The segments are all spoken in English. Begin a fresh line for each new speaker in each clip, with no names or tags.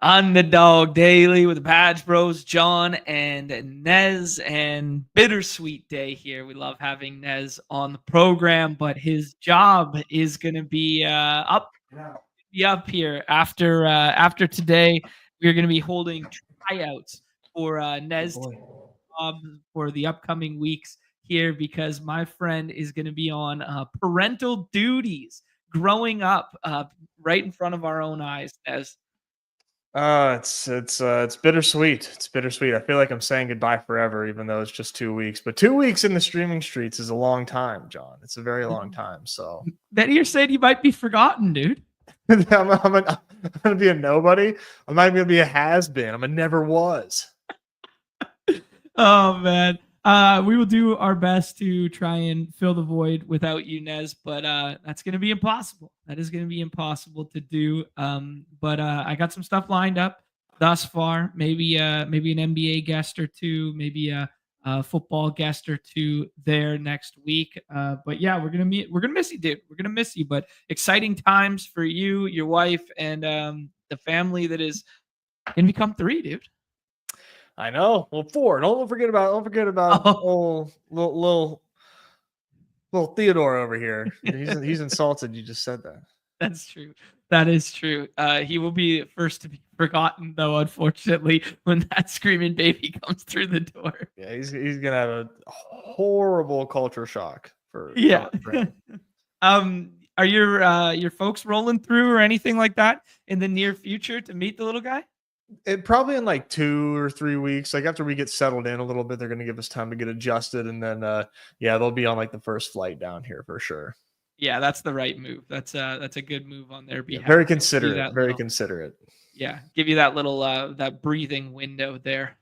Underdog Daily with the Badge Bros, John and Nez, and bittersweet day here. We love having Nez on the program, but his job is going to be up here after today. We're going to be holding tryouts for
Oh
Nez
boy.
job for the upcoming weeks here because my friend is going to be on parental duties, growing up right in front of our own eyes, Nez.
It's bittersweet. It's bittersweet. I feel like I'm saying goodbye forever, even though it's just 2 weeks. But 2 weeks in the streaming streets is a long time, John. It's a very long time. So
Then you're saying you might be forgotten, dude.
I'm gonna be a nobody. I'm not even gonna be a has been. I'm a never was.
Oh man. We will do our best to try and fill the void without you, Nez, but that's gonna be impossible. That is gonna be impossible to do. But I got some stuff lined up thus far. Maybe an NBA guest or two, maybe a football guest or two there next week. But yeah, we're gonna miss you, dude. We're gonna miss you. But exciting times for you, your wife, and the family that is gonna become three, dude.
I know. Well, four. Don't forget about
Oh,
old little Theodore over here. He's insulted. You just said that.
that's true. That is true. He will be first to be forgotten, though, unfortunately, when that screaming baby comes through the door.
Yeah, he's gonna have a horrible culture shock for
Yeah.
coming for him.
Are your folks rolling through or anything like that in the near future to meet the little guy?
It probably in like 2 or 3 weeks. Like after we get settled in a little bit, they're gonna give us time to get adjusted, and then yeah, they'll be on like the first flight down here for sure.
Yeah, that's the right move. That's a good move on their
Yeah,
behalf.
very
Give you
considerate.
that
Very
little,
considerate.
yeah, give you that little that breathing window there.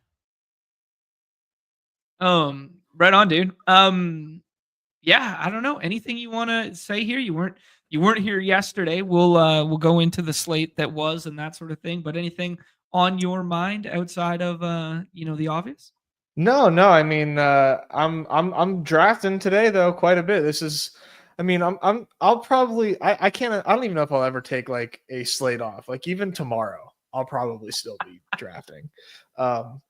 Right on, dude. Yeah, I don't know. Anything you want to say here? You weren't here yesterday. We'll go into the slate that was and that sort of thing. But anything on your mind outside of the obvious?
No, no. I mean, I'm drafting today though quite a bit. This is, I mean, I'll probably I can't I don't even know if I'll ever take like a slate off. Like even tomorrow, I'll probably still be drafting. Um,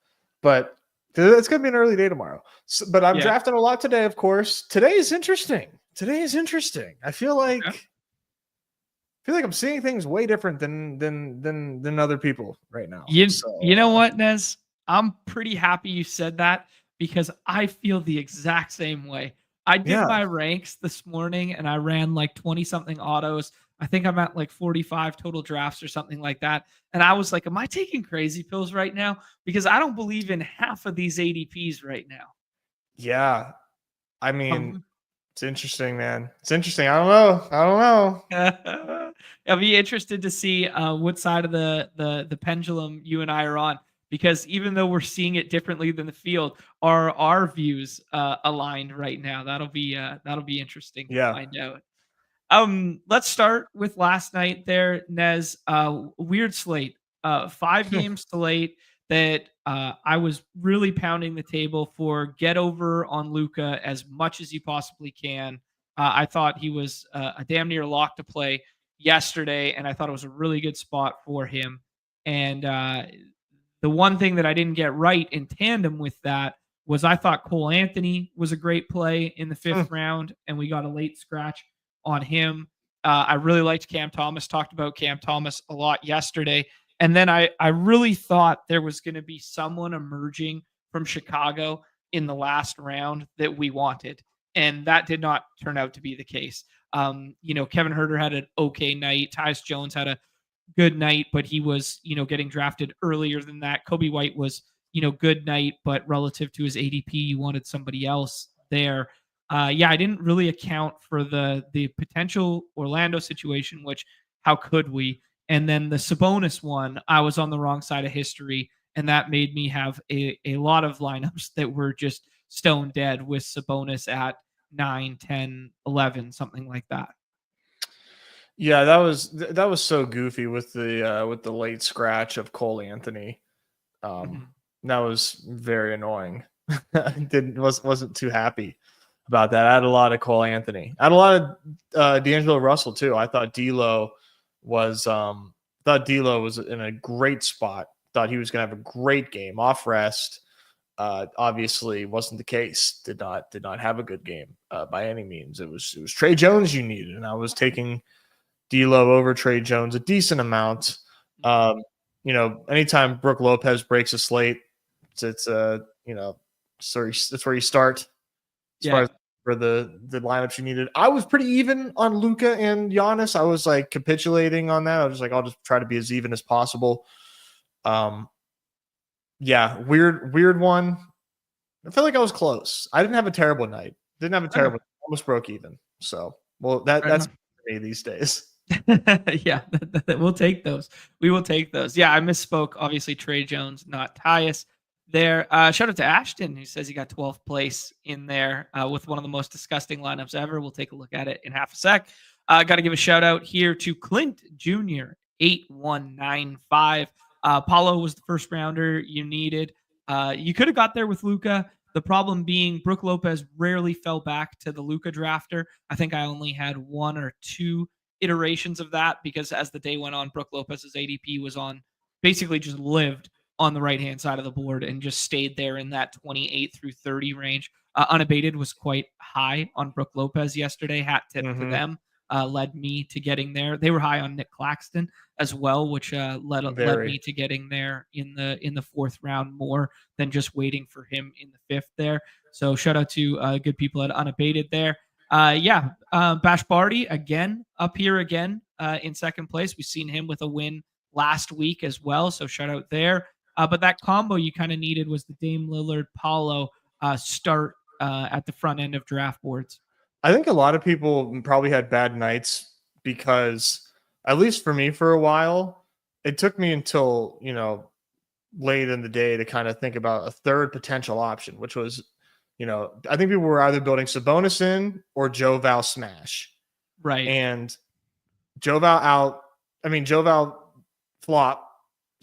but it's gonna be an early day tomorrow. So, but I'm
Yeah.
drafting a lot today, of course. Today is interesting. Today is interesting.
Okay.
I feel like I'm seeing things way different than other people right now.
You know
So
what, Nez? I'm pretty happy you said that because I feel the exact same way. I did
yeah.
my ranks this morning and I ran like 20 something autos. I think I'm at like 45 total drafts or something like that. And I was like, am I taking crazy pills right now? Because I don't believe in half of these ADPs right now.
Yeah. I mean,
Um,
it's interesting, man. It's interesting. I don't know. I don't know.
I'll be interested to see what side of the pendulum you and I are on, because even though we're seeing it differently than the field, are our views aligned right now? That'll be interesting to
Yeah.
find out. Let's start with last night there, Nez. Weird slate. 5 games to late that I was really pounding the table for. Get over on Luca as much as you possibly can. I thought he was a damn near lock to play yesterday, and I thought it was a really good spot for him. And the one thing that I didn't get right in tandem with that was I thought Cole Anthony was a great play in the fifth round, and we got a late scratch on him. I really liked Cam Thomas, talked about Cam Thomas a lot yesterday. And then I really thought there was going to be someone emerging from Chicago in the last round that we wanted. And that did not turn out to be the case. Kevin Herter had an okay night. Tyus Jones had a good night, but he was, getting drafted earlier than that. Kobe White was, good night, but relative to his ADP, you wanted somebody else there. Yeah, I didn't really account for the potential Orlando situation, which how could we? And then the Sabonis one, I was on the wrong side of history, and that made me have a lot of lineups that were just stone dead with Sabonis at 9, 10, 11, something like that.
Yeah, that was so goofy with the late scratch of Cole Anthony. Um,
Mhm.
that was very annoying. Wasn't too happy about that. I had a lot of Cole Anthony. I had a lot of D'Angelo Russell too. I thought D'Lo was Thought D'Lo was in a great spot. Thought he was going to have a great game off rest. Obviously, wasn't the case. Did not have a good game by any means. It was Trey Jones you needed, and I was taking D'Lo over Trey Jones a decent amount. Anytime Brook Lopez breaks a slate, it's that's where you start as far as for the lineups you needed. I was pretty even on Luka and Giannis. I was like capitulating on that. I was just like, I'll just try to be as even as possible. Weird one. I feel like I was close. I didn't have a terrible night. Almost broke even. So, that's me these days.
Yeah, we'll take those. We will take those. Yeah, I misspoke. Obviously, Trey Jones, not Tyus. There. Shout out to Ashton, who says he got 12th place in there with one of the most disgusting lineups ever. We'll take a look at it in half a sec. Got to give a shout out here to Clint Jr. 8195. Paulo was the first rounder you needed. You could have got there with Luka. The problem being Brook Lopez rarely fell back to the Luka drafter. I think I only had one or two iterations of that because as the day went on, Brook Lopez's ADP was on basically just lived on the right-hand side of the board and just stayed there in that 28 through 30 range. Unabated was quite high on Brook Lopez yesterday. Hat tip to them. Led me to getting there. They were high on Nick Claxton as well, which led me to getting there in the fourth round more than just waiting for him in the fifth there. So shout out to good people at Unabated there. Bash Barty again up here again in second place. We've seen him with a win last week as well. So shout out there. But that combo you kind of needed was the Dame Lillard Paulo start at the front end of draft boards.
I think a lot of people probably had bad nights because, at least for me, for a while, it took me until, late in the day to kind of think about a third potential option, which was, I think people were either building Sabonis in or Joe Val smash.
Right.
And Joe Val out. I mean, Joe Val flop,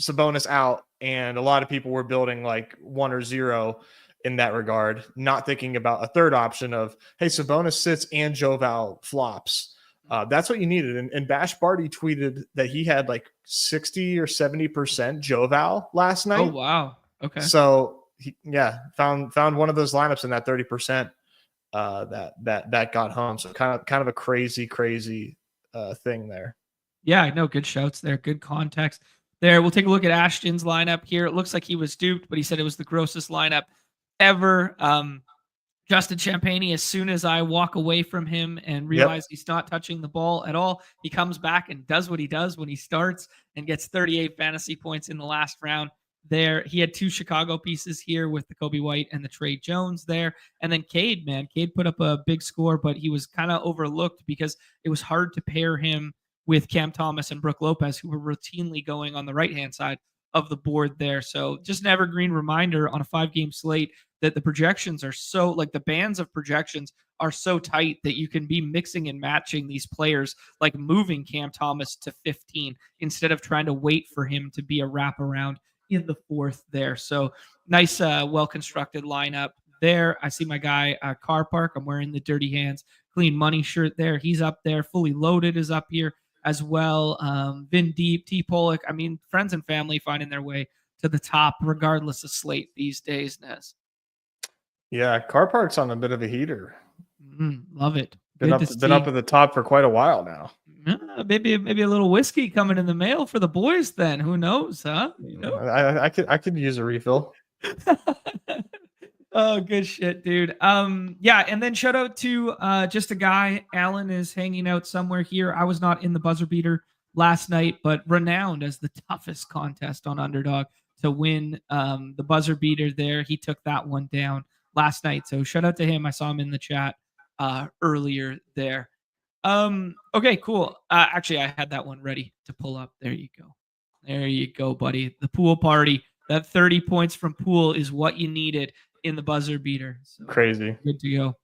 Sabonis out. And a lot of people were building like 1 or 0 in that regard, not thinking about a third option of, hey, Sabonis sits and Joe Val flops. That's what you needed. And Bash Barty tweeted that he had like 60 or 70% Joe Val last night.
Oh, wow. Okay.
So he found one of those lineups in that 30% that got home. So kind of a crazy thing there.
Yeah, I know. Good shouts there. Good context there. We'll take a look at Ashton's lineup here. It looks like he was duped, but he said it was the grossest lineup ever. Justin Champagny, as soon as I walk away from him and realize he's not touching the ball at all, he comes back and does what he does when he starts and gets 38 fantasy points in the last round. There, he had 2 Chicago pieces here with the Kobe White and the Trey Jones there. And then Cade put up a big score, but he was kind of overlooked because it was hard to pair him with Cam Thomas and Brook Lopez, who were routinely going on the right-hand side of the board there. So just an evergreen reminder on a 5-game slate that the projections are so, like the bands of projections are so tight that you can be mixing and matching these players, like moving Cam Thomas to 15 instead of trying to wait for him to be a wraparound in the 4th there. So nice, well-constructed lineup there. I see my guy, Car Park. I'm wearing the Dirty Hands Clean Money shirt there. He's up there. Fully Loaded is up here as well. Vin Deep, T. Pollock. I mean, friends and family finding their way to the top regardless of slate these days, Nez.
Yeah, Car Park's on a bit of a heater.
Love it.
Been up at the top for quite a while now.
Maybe a little whiskey coming in the mail for the boys then. Who knows, huh?
I could use a refill.
Oh, good shit, dude. And then shout out to just a guy. Alan is hanging out somewhere here. I was not in the buzzer beater last night, but renowned as the toughest contest on Underdog to win the buzzer beater there. He took that one down last night. So shout out to him. I saw him in the chat earlier there. Okay, cool. Actually, I had that one ready to pull up. There you go, buddy. The pool party. That 30 points from pool is what you needed in the buzzer beater. So
crazy.
Good to go.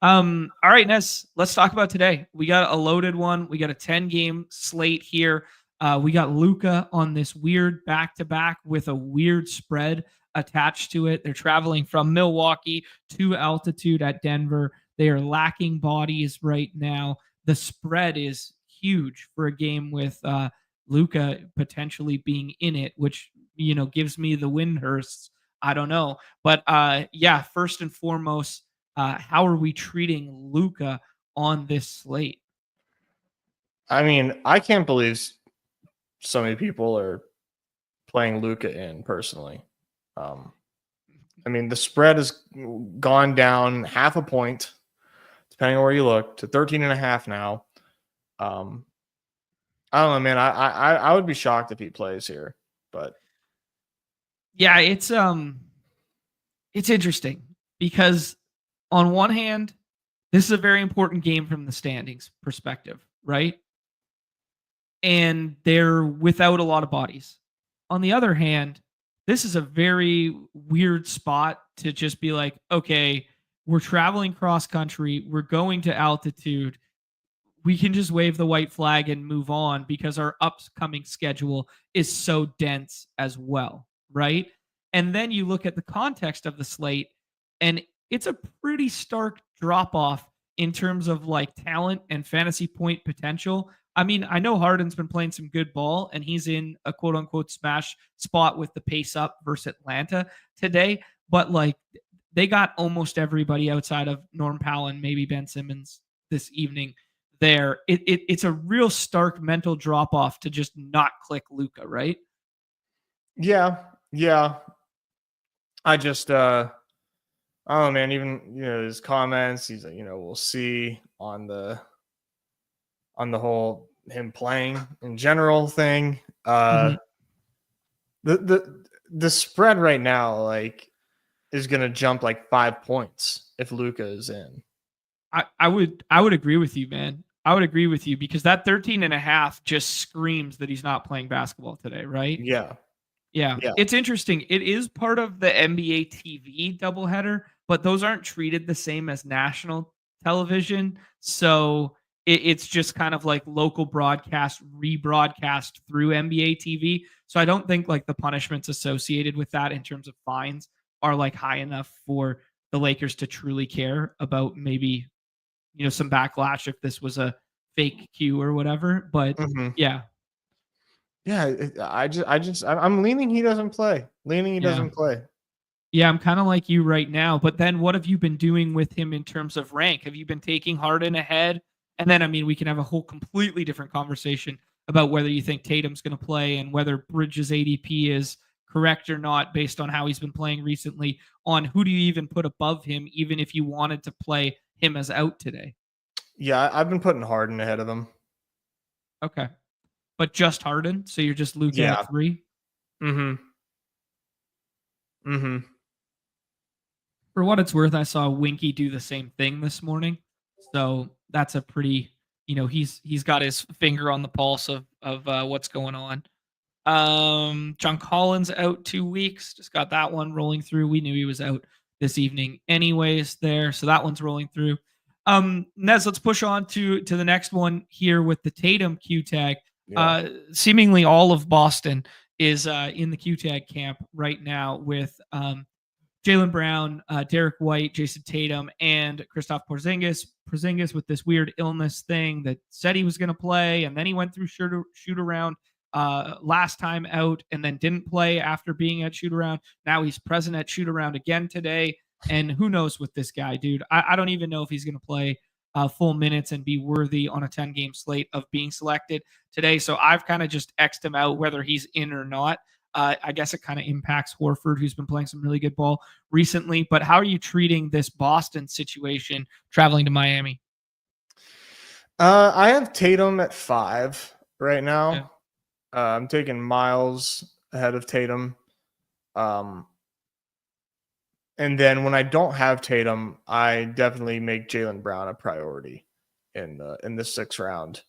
All right, Ness, let's talk about today. We got a loaded one. We got a 10-game slate here. We got Luka on this weird back-to-back with a weird spread attached to it. They're traveling from Milwaukee to altitude at Denver. They are lacking bodies right now. The spread is huge for a game with Luka potentially being in it, which gives me the Windhursts. I don't know, but yeah. First and foremost, how are we treating Luka on this slate?
I mean, I can't believe so many people are playing Luca in personally. Um, I mean, the spread has gone down half a point, depending on where you look, to 13.5 now. Um, I don't know, man. I would be shocked if he plays here, but
Yeah, it's interesting because on one hand, this is a very important game from the standings perspective, right? And they're without a lot of bodies. On the other hand, this is a very weird spot to just be like, okay, we're traveling cross country, we're going to altitude, we can just wave the white flag and move on because our upcoming schedule is so dense as well, right? And then you look at the context of the slate, and it's a pretty stark drop off in terms of like talent and fantasy point potential. I mean, I know Harden's been playing some good ball and he's in a quote unquote smash spot with the pace up versus Atlanta today, but like they got almost everybody outside of Norm Powell and maybe Ben Simmons this evening there. It's a real stark mental drop off to just not click Luca, right?
yeah, yeah. I just I don't know, man. Even his comments, he's like, we'll see on the whole him playing in general thing.
Mm-hmm.
The spread right now is gonna jump like 5 points if Luca is in.
I would agree with you, man. I would agree with you because that 13 and a half just screams that he's not playing basketball today, right?
Yeah,
Yeah.
yeah,
It's interesting. It is part of the NBA TV doubleheader, but those aren't treated the same as national television. So it's just kind of like local broadcast, rebroadcast through NBA TV. So I don't think like the punishments associated with that in terms of fines are like high enough for the Lakers to truly care about maybe some backlash if this was a fake cue or whatever. But
hmm
yeah,
yeah. I'm leaning he doesn't play. Leaning he
yeah,
doesn't play.
yeah. I'm kind of like you right now. But then, what have you been doing with him in terms of rank? Have you been taking Harden ahead? And then, I mean, we can have a whole completely different conversation about whether you think Tatum's going to play and whether Bridges' ADP is correct or not based on how he's been playing recently. On who do you even put above him, even if you wanted to play him as out today?
Yeah, I've been putting Harden ahead of him.
Okay, but just Harden, so you're just Luca
Yeah.
at 3.
Mm-hmm. Mm-hmm.
For what it's worth, I saw Winky do the same thing this morning. So that's a pretty, he's got his finger on the pulse of what's going on. John Collins out 2 weeks. Just got that one rolling through. We knew he was out this evening, anyways. There, so that one's rolling through. Nez, let's push on to the next one here with the Tatum Q tag.
Yeah.
Seemingly all of Boston is in the Q tag camp right now with Jaylen Brown, Derek White, Jason Tatum, and Kristaps Porzingis. Porzingis with this weird illness thing that said he was going to play, and then he went through shoot around last time out, and then didn't play after being at shoot around. Now he's present at shoot around again today, and who knows with this guy, dude? I don't even know if he's going to play full minutes and be worthy on a 10-game slate of being selected today. So I've kind of just X'd him out, whether he's in or not. I guess it kind of impacts Horford, who's been playing some really good ball recently. But how are you treating this Boston situation traveling to Miami?
I have Tatum at 5 right
Yeah.
now. I'm taking Miles ahead of Tatum. And then when I don't have Tatum, I definitely make Jaylen Brown a priority in the 6th round.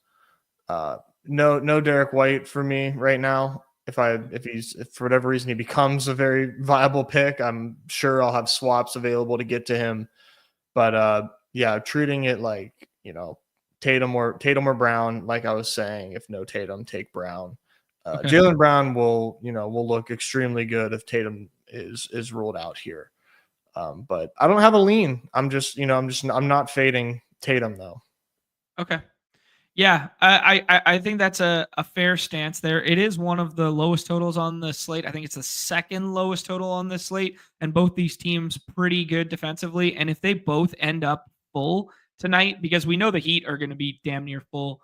No Derek White for me right now. If for whatever reason he becomes a very viable pick, I'm sure I'll have swaps available to get to him. But yeah, treating it like Tatum or Brown, like I was saying. If no Tatum, take Brown.
Okay.
Jaylen Brown will look extremely good if Tatum is ruled out here. But I don't have a lean. I'm not fading Tatum though.
Okay. Yeah, I think that's a fair stance there. It is one of the lowest totals on the slate. I think it's the second lowest total on this slate, and both these teams pretty good defensively. And if they both end up full tonight, because we know the Heat are going to be damn near full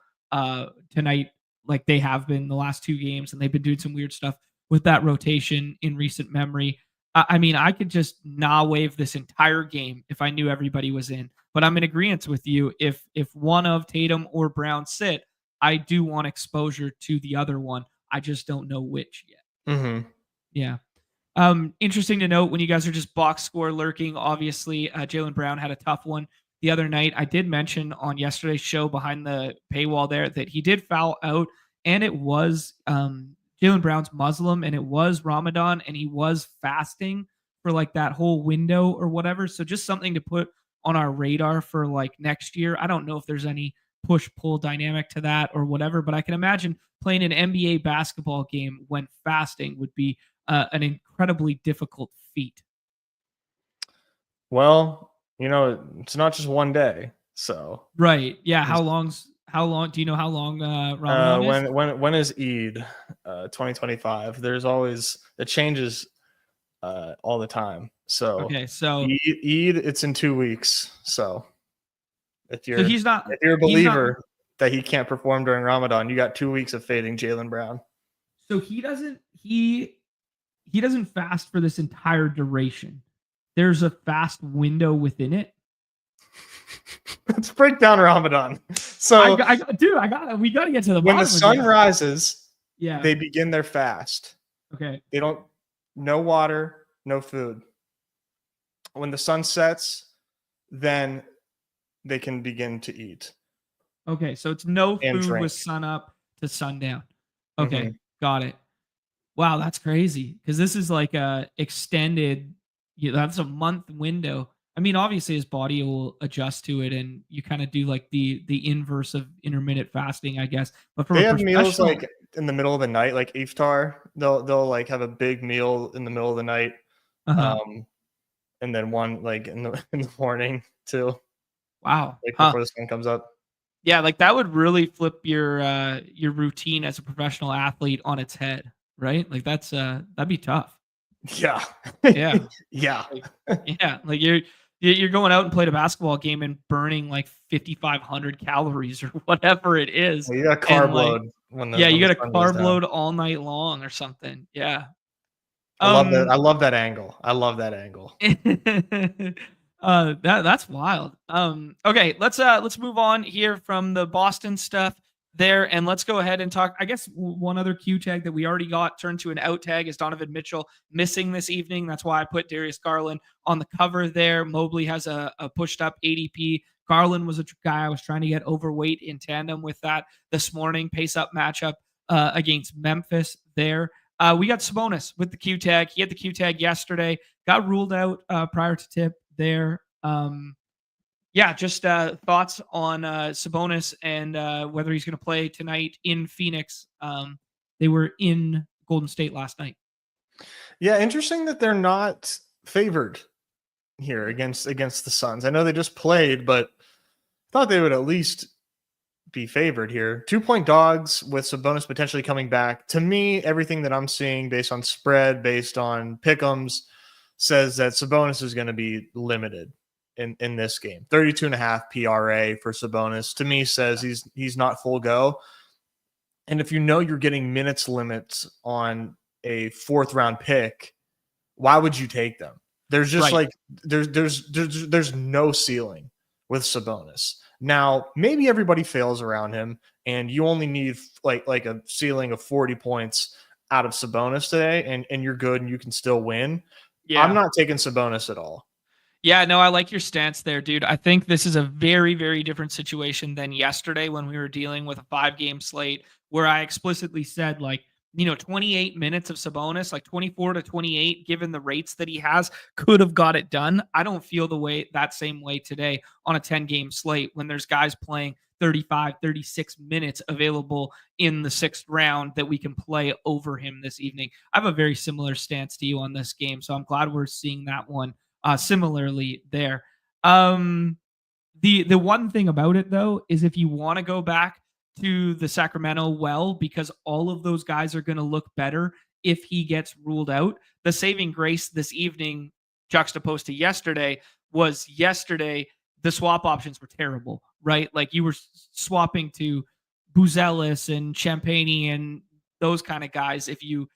tonight, like they have been the last two games, and they've been doing some weird stuff with that rotation in recent memory. I mean, I could just wave this entire game if I knew everybody was in. But I'm in agreement with you. If one of Tatum or Brown sit, I do want exposure to the other one. I just don't know which yet.
Mm-hmm.
Yeah. Interesting to note when you guys are just box score lurking. Obviously, Jaylen Brown had a tough one the other night. I did mention on yesterday's show behind the paywall there that he did foul out, and it was Jaylen Brown's Muslim, and it was Ramadan, and he was fasting for like that whole window or whatever. So just something to put on our radar for like next year. I don't know if there's any push pull dynamic to that or whatever, but I can imagine playing an NBA basketball game when fasting would be an incredibly difficult feat.
Well, it's not just one day. So
Right. Yeah. How long? Do you know how long Ramadan is?
when is Eid? 2025. There's always it changes all the time. So
Okay. So
Eid, it's in 2 weeks. So if you're
he's not.
if you're a believer that he can't perform during Ramadan, you got 2 weeks of fading Jaylen Brown.
So he doesn't. He doesn't fast for this entire duration. There's a fast window within it.
Let's break down Ramadan. So,
we got to get to the
when the sun rises,
yeah,
they begin their fast.
Okay.
They don't, no water, no food. When the sun sets, then they can begin to eat.
Okay, so it's no
and
food
drink.
with sun up to sundown. Okay, got it. Wow, that's crazy because this is like a extended. That's a month window. I mean, obviously his body will adjust to it, and you kind of do like the inverse of intermittent fasting, I guess. But from
They
a
have meals
professional,
like in the middle of the night, like iftar. They'll like have a big meal in the middle of the night, and then one like in the morning too,
wow,
like before the sun comes up.
yeah, like that would really flip your routine as a professional athlete on its head, right? Like that'd be tough.
Yeah.
Yeah.
Yeah.
Yeah, like you're going out and playing a basketball game and burning like 5,500 calories or whatever it is.
Well, you got a carb load when the
you got a
sun goes
carb
down.
load all night long or something. Yeah.
I love that. I love that angle. I love that angle.
That's wild. Okay, let's move on here from the Boston stuff there, and let's go ahead and talk. I guess one other Q tag that we already got turned to an out tag is Donovan Mitchell missing this evening. That's why I put Darius Garland on the cover there. Mobley has a pushed up ADP. Garland was a guy I was trying to get overweight in tandem with that this morning. Pace up matchup against Memphis there. We got Sabonis with the Q tag. He had the Q tag yesterday. Got ruled out prior to tip there. Just thoughts on Sabonis and whether he's going to play tonight in Phoenix. They were in Golden State last night.
Yeah, interesting that they're not favored here against the Suns. I know they just played, but thought they would at least be favored here. 2-point dogs with Sabonis potentially coming back. To me, everything that I'm seeing based on spread, based on pick'ems, says that Sabonis is going to be limited in this game. 32.5 PRA for Sabonis to me says he's not full go. And if you know you're getting minutes limits on a 4th round pick, why would you take them? There's just like there's no ceiling with Sabonis. Now, maybe everybody fails around him and you only need like a ceiling of 40 points out of Sabonis today and you're good and you can still win. Yeah. I'm not taking Sabonis at all.
Yeah, no, I like your stance there, dude. I think this is a very, very different situation than yesterday when we were dealing with a 5-game slate where I explicitly said, 28 minutes of Sabonis, like 24 to 28, given the rates that he has, could have got it done. I don't feel that same way today on a 10-game slate when there's guys playing 35, 36 minutes available in the 6th round that we can play over him this evening. I have a very similar stance to you on this game, so I'm glad we're seeing that one similarly there. The one thing about it though is if you want to go back to the Sacramento well because all of those guys are going to look better if he gets ruled out. The saving grace this evening, juxtaposed to yesterday, was yesterday the swap options were terrible, right? Like you were swapping to Buzelis and Champagne and those kind of guys. If you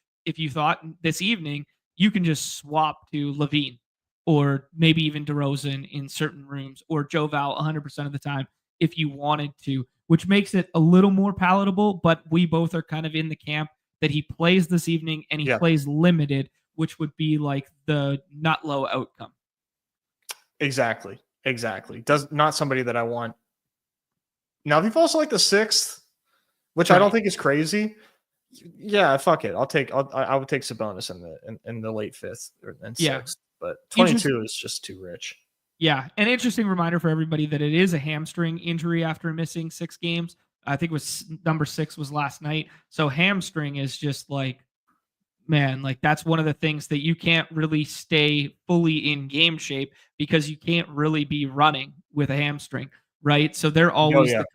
thought this evening you can just swap to Levine or maybe even DeRozan in certain rooms or Joe Val 100% of the time if you wanted to, which makes it a little more palatable. But we both are kind of in the camp that he plays this evening and he plays limited, which would be like the not low outcome.
Exactly. Does not somebody that I want. Now, if you've also like the 6th, which I don't think is crazy. Yeah, fuck it. I would take Sabonis in the late 5th and 6th, but 22 is just too rich.
Yeah, an interesting reminder for everybody that it is a hamstring injury after missing 6 games. I think it was number 6 was last night. So hamstring is just like, man, like that's one of the things that you can't really stay fully in game shape because you can't really be running with a hamstring, right? So they're always the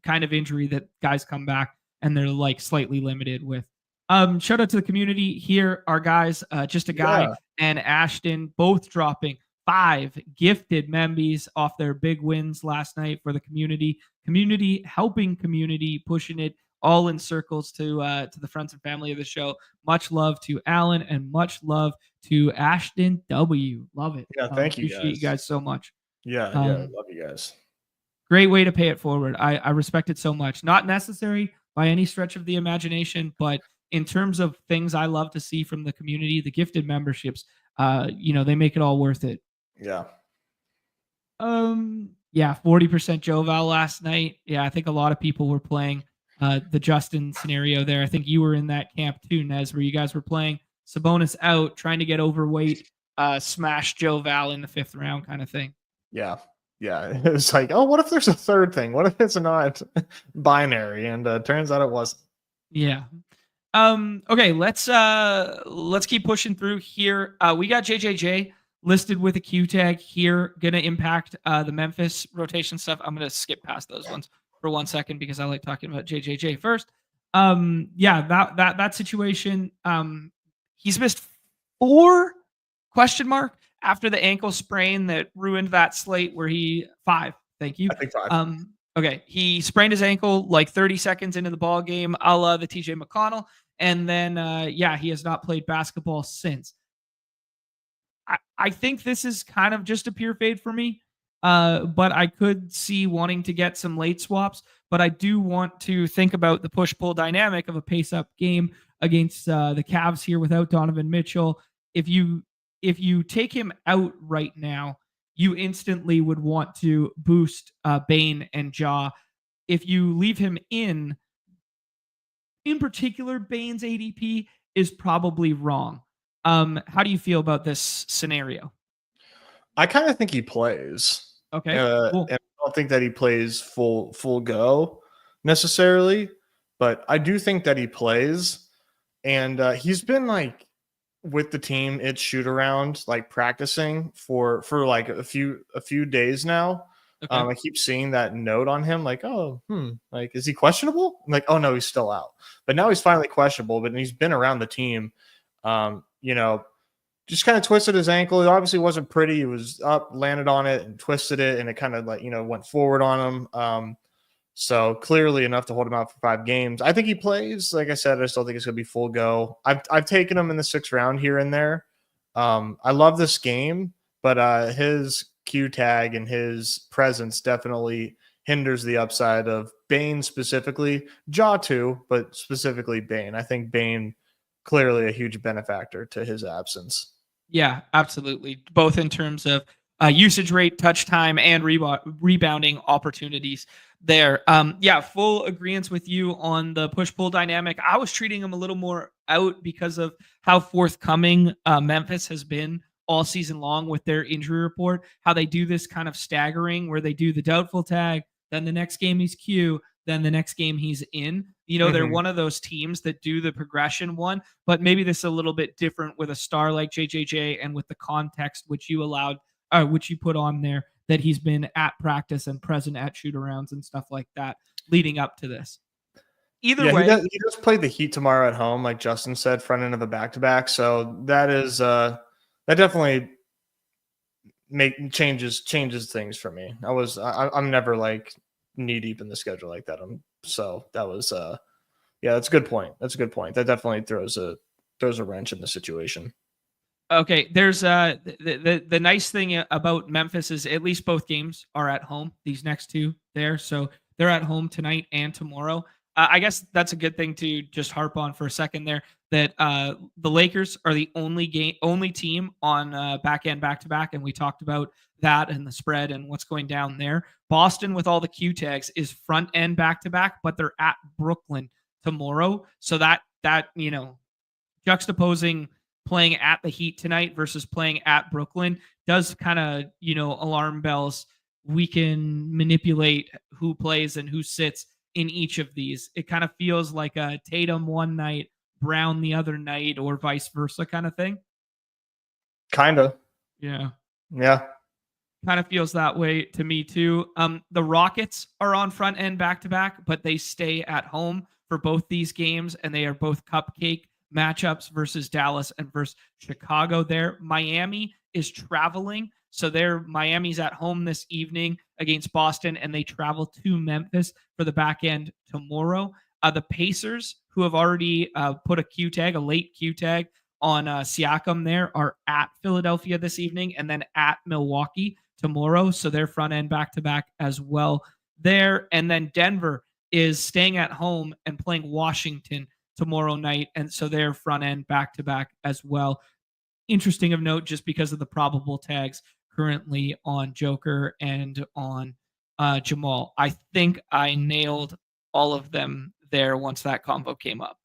kind of injury that guys come back and they're like slightly limited with. Shout out to the community here. Our guys, Just a Guy and Ashton, both dropping 5 gifted Membies off their big wins last night for the community. Community helping community, pushing it all in circles to the friends and family of the show. Much love to Alan and much love to Ashton W. Love it.
Yeah, thank you.
Appreciate you guys so much.
Yeah, love you guys.
Great way to pay it forward. I respect it so much. Not necessary by any stretch of the imagination, but in terms of things I love to see from the community, the gifted memberships, they make it all worth it.
Yeah.
40% Joe Val last night. Yeah, I think a lot of people were playing the Justin scenario there. I think you were in that camp too, Nez, where you guys were playing Sabonis out, trying to get overweight, smash Joe Val in the 5th round kind of thing.
Yeah. It was like, oh, what if there's a third thing? What if it's not binary? And turns out it wasn't.
Yeah. Okay, let's keep pushing through here. We got JJJ listed with a Q tag here, gonna impact the Memphis rotation stuff. I'm gonna skip past those ones for 1 second because I like talking about JJJ first. That situation. He's missed 4 ? After the ankle sprain that ruined that slate where 5. Thank you.
I think 5.
Okay, he sprained his ankle like 30 seconds into the ball game, a la the TJ McConnell, and then he has not played basketball since. I think this is kind of just a pure fade for me, but I could see wanting to get some late swaps. But I do want to think about the push-pull dynamic of a pace-up game against the Cavs here without Donovan Mitchell. If you take him out right now, you instantly would want to boost Bane and Ja. If you leave him in particular, Bane's ADP is probably wrong. How do you feel about this scenario?
I kind of think he plays.
Okay, cool.
And I don't think that he plays full go necessarily, but I do think that he plays. And he's been like with the team, it's shoot around, like practicing for like a few days now. Okay. I keep seeing that note on him, like, like, is he questionable? I'm like, oh no, he's still out. But now he's finally questionable, but he's been around the team. Just kind of twisted his ankle. It obviously wasn't pretty. He was up, landed on it, and twisted it, and it kind of like, went forward on him. So clearly enough to hold him out for 5 games. I think he plays. Like I said, I still think it's going to be full go. I've taken him in the 6th round here and there. I love this game, but his Q tag and his presence definitely hinders the upside of Bane specifically. Ja too, but specifically Bane. I think Bane clearly a huge benefactor to his absence.
Yeah, absolutely. Both in terms of usage rate, touch time, and rebounding opportunities there. Full agreement with you on the push-pull dynamic. I was treating him a little more out because of how forthcoming Memphis has been all season long with their injury report, how they do this kind of staggering where they do the doubtful tag, then the next game he's Q, then the next game he's in. They're one of those teams that do the progression one, but maybe this is a little bit different with a star like JJJ and with the context which you put on there that he's been at practice and present at shoot-arounds and stuff like that leading up to this. Either
Yeah, he
way,
does. He just played the Heat tomorrow at home, like Justin said, front end of the back-to-back. So that is that definitely changes things for me. I'm never like knee deep in the schedule like that. So that was yeah, that's a good point. That's a good point. That definitely throws a wrench in the situation.
okay, there's the nice thing about Memphis is at least both games are at home. These next two there, so they're at home tonight and tomorrow. I guess that's a good thing to just harp on for a second there. That the Lakers are the only team on back end back to back, and we talked about that and the spread and what's going down there. Boston with all the Q tags is front end back to back, but they're at Brooklyn tomorrow, so that juxtaposing playing at the Heat tonight versus playing at Brooklyn does kind of, alarm bells. We can manipulate who plays and who sits in each of these. It kind of feels like a Tatum one night, Brown the other night, or vice versa kind of thing.
Kind of.
Yeah.
Yeah.
Kind of feels that way to me too. The Rockets are on front end back to back, but they stay at home for both these games, and they are both cupcake matchups versus Dallas and versus Chicago. There, Miami is traveling, so Miami's at home this evening against Boston, and they travel to Memphis for the back end tomorrow. The Pacers, who have already put a late Q tag on Siakam, there are at Philadelphia this evening, and then at Milwaukee tomorrow. So they're front end back to back as well there. And then Denver is staying at home and playing Washington tomorrow night. And so they're front end back to back as well. Interesting of note, just because of the probable tags currently on Joker and on Jamal. I think I nailed all of them there once that combo came up.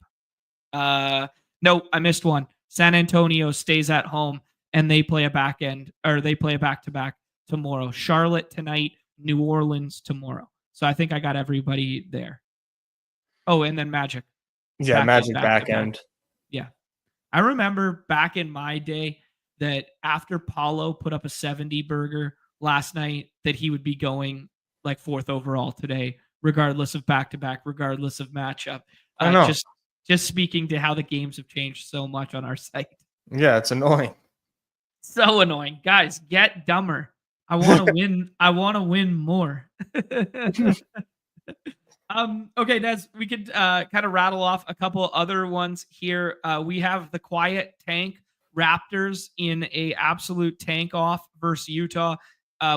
No, I missed one. San Antonio stays at home and they play a back to back tomorrow. Charlotte tonight, New Orleans tomorrow. So I think I got everybody there. Oh, and then Magic.
Yeah, Magic back end.
Yeah. I remember back in my day that after Paulo put up a 70 burger last night, that he would be going like fourth overall today, regardless of back to back, regardless of matchup.
I know.
Just speaking to how the games have changed so much on our site.
Yeah, it's annoying.
So annoying. Guys, get dumber. I want to win. I want to win more. Okay, Nez, we could kind of rattle off a couple other ones here. We have the quiet tank Raptors in a absolute tank off versus Utah.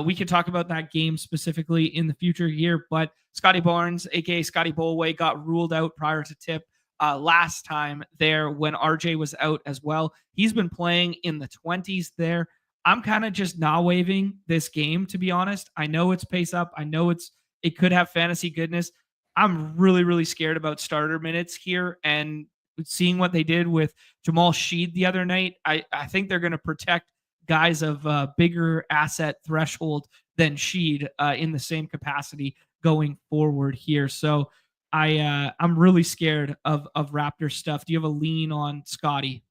We could talk about that game specifically in the future here, but Scotty Barnes, aka Scotty Bolway, got ruled out prior to tip last time there when RJ was out as well. He's been playing in the 20s there. I'm kind of just not waving this game, to be honest. I know it's pace up. I know it could have fantasy goodness. I'm really, really scared about starter minutes here, and seeing what they did with Jamal Sheed the other night. I think they're going to protect guys of bigger asset threshold than Sheed in the same capacity going forward here. So I'm really scared of Raptor stuff. Do you have a lean on Scotty?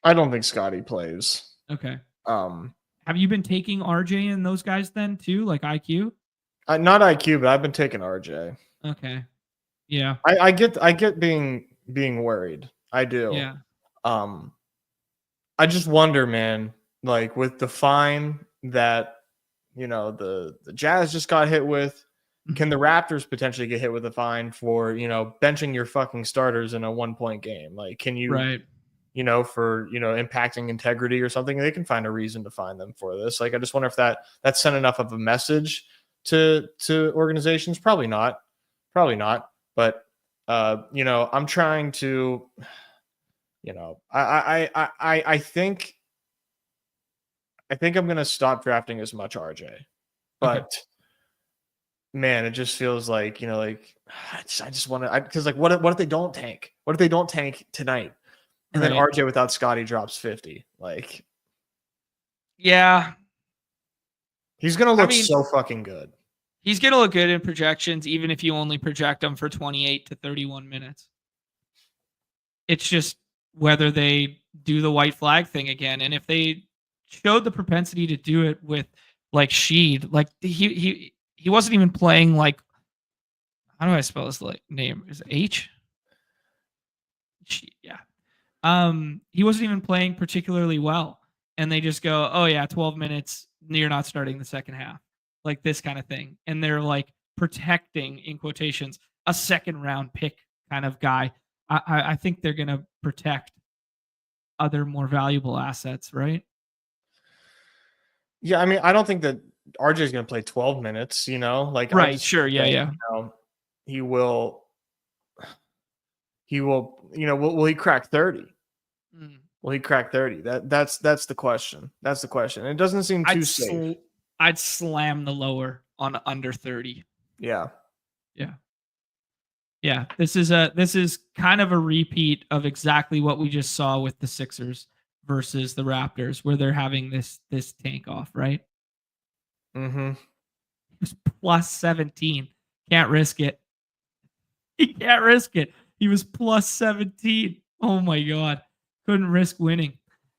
I don't think Scotty plays.
Okay. Have you been taking RJ and those guys then too, like IQ?
Not IQ, but I've been taking RJ.
Okay. Yeah.
I get being worried. I do.
Yeah.
I just wonder, man, like with the fine that the Jazz just got hit with, can the Raptors potentially get hit with a fine for, benching your fucking starters in a 1-point game? Like, can you,
right.
For, impacting integrity or something, they can find a reason to fine them for this. Like, I just wonder if that's sent enough of a message to organizations. Probably not. But, I'm trying to, I think I'm going to stop drafting as much RJ, but man, it just feels like, I just want to, because like, what if they don't tank? What if they don't tank tonight? And then RJ without Scotty drops 50. Like,
yeah,
he's going to look so fucking good.
He's going to look good in projections, even if you only project him for 28 to 31 minutes. It's just whether they do the white flag thing again. And if they showed the propensity to do it with like Sheed, like he wasn't even playing like, how do I spell his name? Is it H? Yeah. He wasn't even playing particularly well. And they just go, oh, yeah, 12 minutes. You're not starting the second half. Like this kind of thing. And they're like protecting, in quotations, a second round pick kind of guy. I think they're going to protect other more valuable assets, right?
Yeah, I mean, I don't think that RJ is going to play 12 minutes. Like I
Right.
just
Sure.
think
Yeah.
that
Yeah.
he will. He will. Will he crack 30?
Mm.
Will he crack 30? That's the question. That's the question. It doesn't seem too safe.
I'd slam the lower on under 30.
Yeah.
Yeah. Yeah, this is kind of a repeat of exactly what we just saw with the Sixers versus the Raptors, where they're having this tank off, right?
Mm-hmm.
It was plus 17. Can't risk it. He can't risk it. He was plus 17. Oh my god. Couldn't risk winning.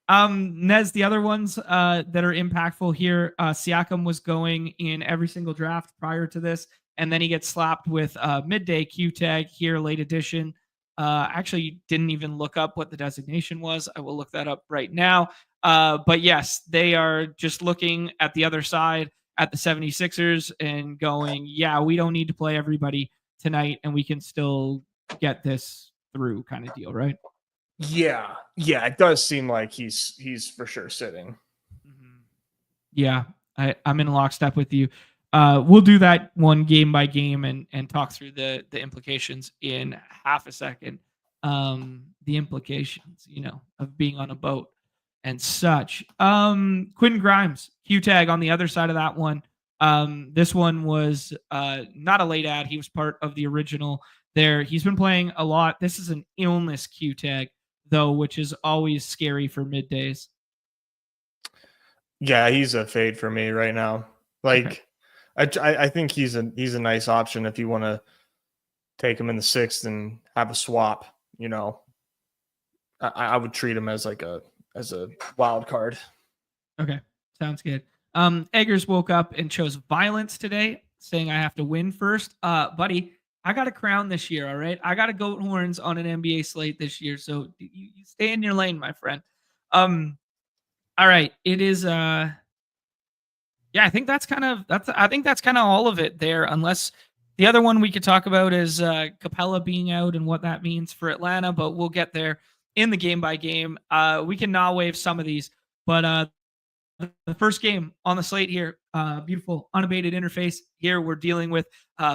Nez, the other ones that are impactful here, Siakam was going in every single draft prior to this, and then he gets slapped with midday Q tag here, late edition. Actually, didn't even look up what the designation was. I will look that up right now. But yes, they are just looking at the other side at the 76ers and going, yeah, we don't need to play everybody tonight, and we can still get this through kind of deal, right?
Yeah. It does seem like he's for sure sitting.
Mm-hmm. Yeah, I'm in lockstep with you. We'll do that one game by game and talk through the implications in half a second. The implications, of being on a boat and such. Quentin Grimes, Q tag on the other side of that one. This one was not a late ad. He was part of the original there. He's been playing a lot. This is an illness Q tag, though, which is always scary for middays.
Yeah, he's a fade for me right now. Like, okay. I think he's a nice option if you want to take him in the 6th and have a swap. I would treat him as a wild card.
Okay, sounds good. Eggers woke up and chose violence today, saying I have to win first. Buddy, I got a crown this year, all right? I got a goat horns on an NBA slate this year, so you stay in your lane, my friend. All right, it is yeah, I think that's kind of all of it there, unless the other one we could talk about is Capella being out and what that means for Atlanta, but we'll get there in the game by game. We can now wave some of these, but the first game on the slate here, beautiful unabated interface here. We're dealing with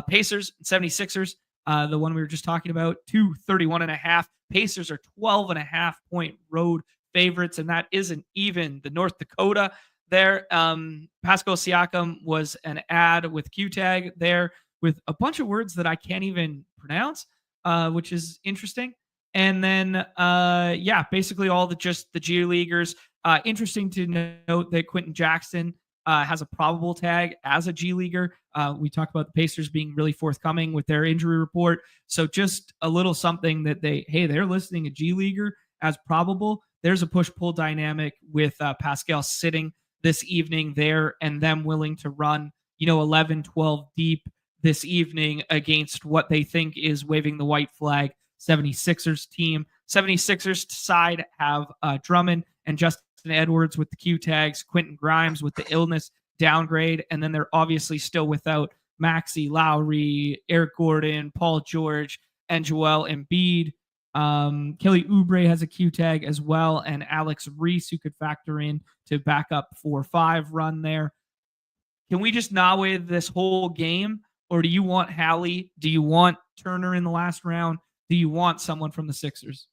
Pacers and 76ers, the one we were just talking about, 231.5. Pacers are 12.5 point road favorites, and that isn't even the North Dakota there. Pascal Siakam was an ad with Q tag there with a bunch of words that I can't even pronounce, which is interesting. And then, yeah, basically all just the G Leaguers. Interesting to note that Quentin Jackson has a probable tag as a G Leaguer. We talked about the Pacers being really forthcoming with their injury report. So just a little something that they're listing a G Leaguer as probable. There's a push-pull dynamic with Pascal sitting this evening there and them willing to run, 11, 12 deep this evening against what they think is waving the white flag 76ers team. 76ers side have Drummond and Justin Edwards with the Q tags, Quentin Grimes with the illness downgrade, and then they're obviously still without Maxey, Lowry, Eric Gordon, Paul George, and Joel Embiid. Kelly Oubre has a Q tag as well, and Alex Reese, who could factor in to back up 4-5 run there. Can we just nawe this whole game, or do you want Hallie? Do you want Turner in the last round? Do you want someone from the Sixers?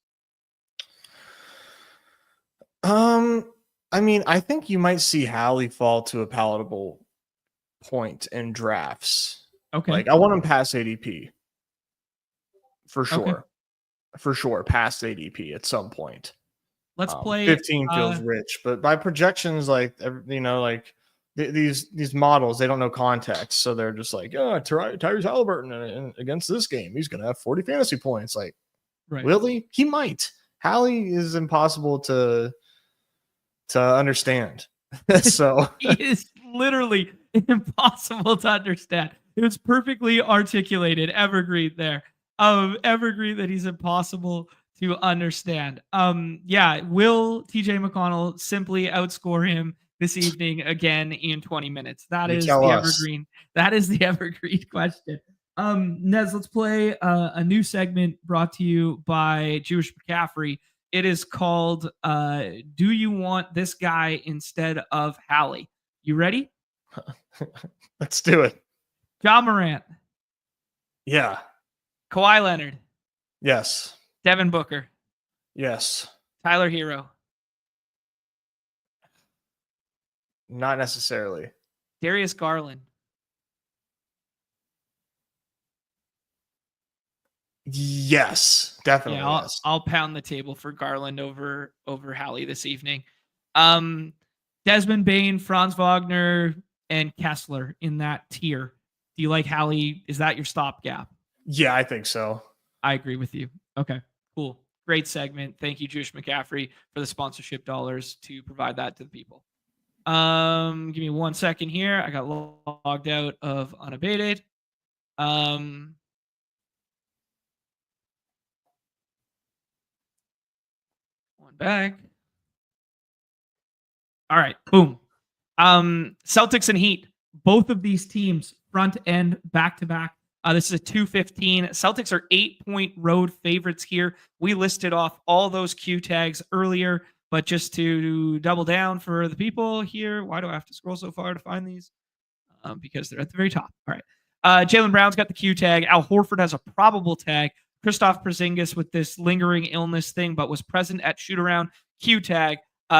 I mean, I think you might see Hallie fall to a palatable point in drafts.
Okay.
Like, I want him past ADP. For sure.
Okay.
For sure, past ADP at some point.
Let's play
15 feels rich, but by projections, these models, they don't know context, so they're just like, oh, Tyrese Halliburton against this game, he's gonna have 40 fantasy points. Like, right. Really? He might. Hallie is impossible to understand. So
he is literally impossible to understand. It was perfectly articulated. Evergreen there. Evergreen that he's impossible to understand. Yeah, will TJ McConnell simply outscore him this evening again in 20 minutes? That
You
is
tell
the
us.
evergreen. That is the evergreen question. Nez, let's play a new segment brought to you by Jewish McCaffrey. It is called Do You Want This Guy Instead of Hallie? You ready?
Let's do it.
John Morant,
Yeah.
Kawhi Leonard,
Yes.
Devin Booker,
Yes.
Tyler Hero,
Not necessarily.
Darius Garland,
Yes.
Yeah,
Definitely
I'll
yes.
I'll pound the table for Garland over Hallie this evening. Um, Desmond Bain, Franz Wagner, and Kessler in that tier. Do you like Hallie? Is that your stopgap?
Yeah, I think so.
I agree with you. Okay, cool. Great segment. Thank you, Jewish McCaffrey, for the sponsorship dollars to provide that to the people. Give me 1 second here. I got logged out of Unabated. One back. All right, boom. Celtics and Heat, both of these teams front end back to back. This is a 215. Celtics are 8-point road favorites here. We listed off all those Q tags earlier, but just to double down for the people here, why do I have to scroll so far to find these? Because they're at the very top. All right. Jaylen Brown's got the Q tag. Al Horford has a probable tag. Christoph Porzingis with this lingering illness thing, but was present at shoot around, Q tag.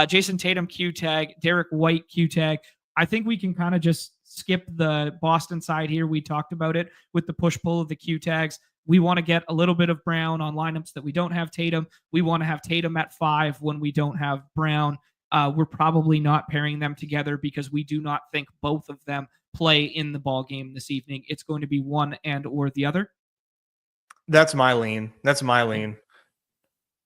Jason Tatum Q tag. Derek White Q tag. I think we can kind of just skip the Boston side here. We talked about it with the push pull of the Q tags. We want to get a little bit of Brown on lineups that we don't have Tatum. We want to have Tatum at 5 when we don't have Brown. We're probably not pairing them together because we do not think both of them play in the ball game this evening. It's going to be one and or the other.
That's my lean. That's my lean.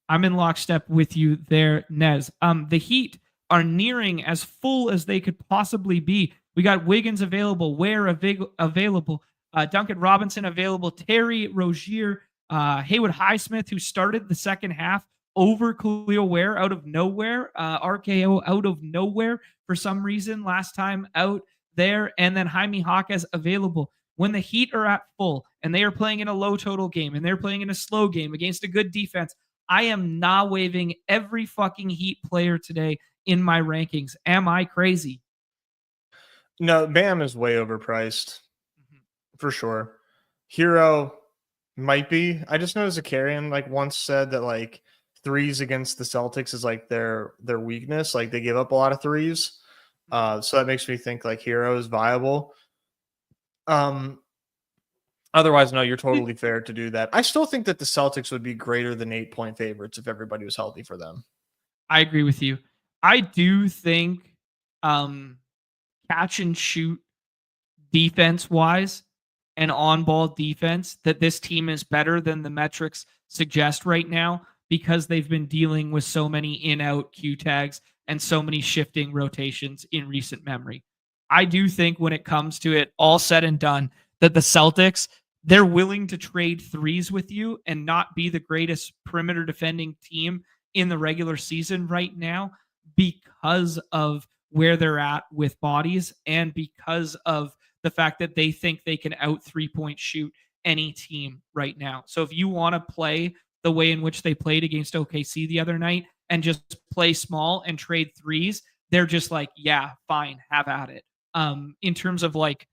I'm in lockstep with you there, Nez. The Heat are nearing as full as they could possibly be. We got Wiggins available, Ware available, Duncan Robinson available, Terry Rozier, Haywood Highsmith, who started the second half over Khalil Ware out of nowhere, RKO out of nowhere for some reason last time out there, and then Jaime Jaquez available. When the Heat are at full and they are playing in a low total game and they're playing in a slow game against a good defense, I am not waiving every fucking Heat player today in my rankings. Am I crazy?
No, Bam is way overpriced for sure. Hero might be. I just noticed Zakarian like once said that like threes against the Celtics is like their weakness. Like they give up a lot of threes. So that makes me think like Hero is viable. Otherwise, no, you're totally fair to do that. I still think that the Celtics would be greater than 8-point favorites if everybody was healthy for them.
I agree with you. I do think catch and shoot defense wise and on ball defense that this team is better than the metrics suggest right now because they've been dealing with so many in out Q tags and so many shifting rotations in recent memory. I do think when it comes to it all said and done that the Celtics, they're willing to trade threes with you and not be the greatest perimeter defending team in the regular season right now because of where they're at with bodies and because of the fact that they think they can out 3-point shoot any team right now. So if you want to play the way in which they played against OKC the other night and just play small and trade threes, they're just like, yeah, fine, have at it. In terms of like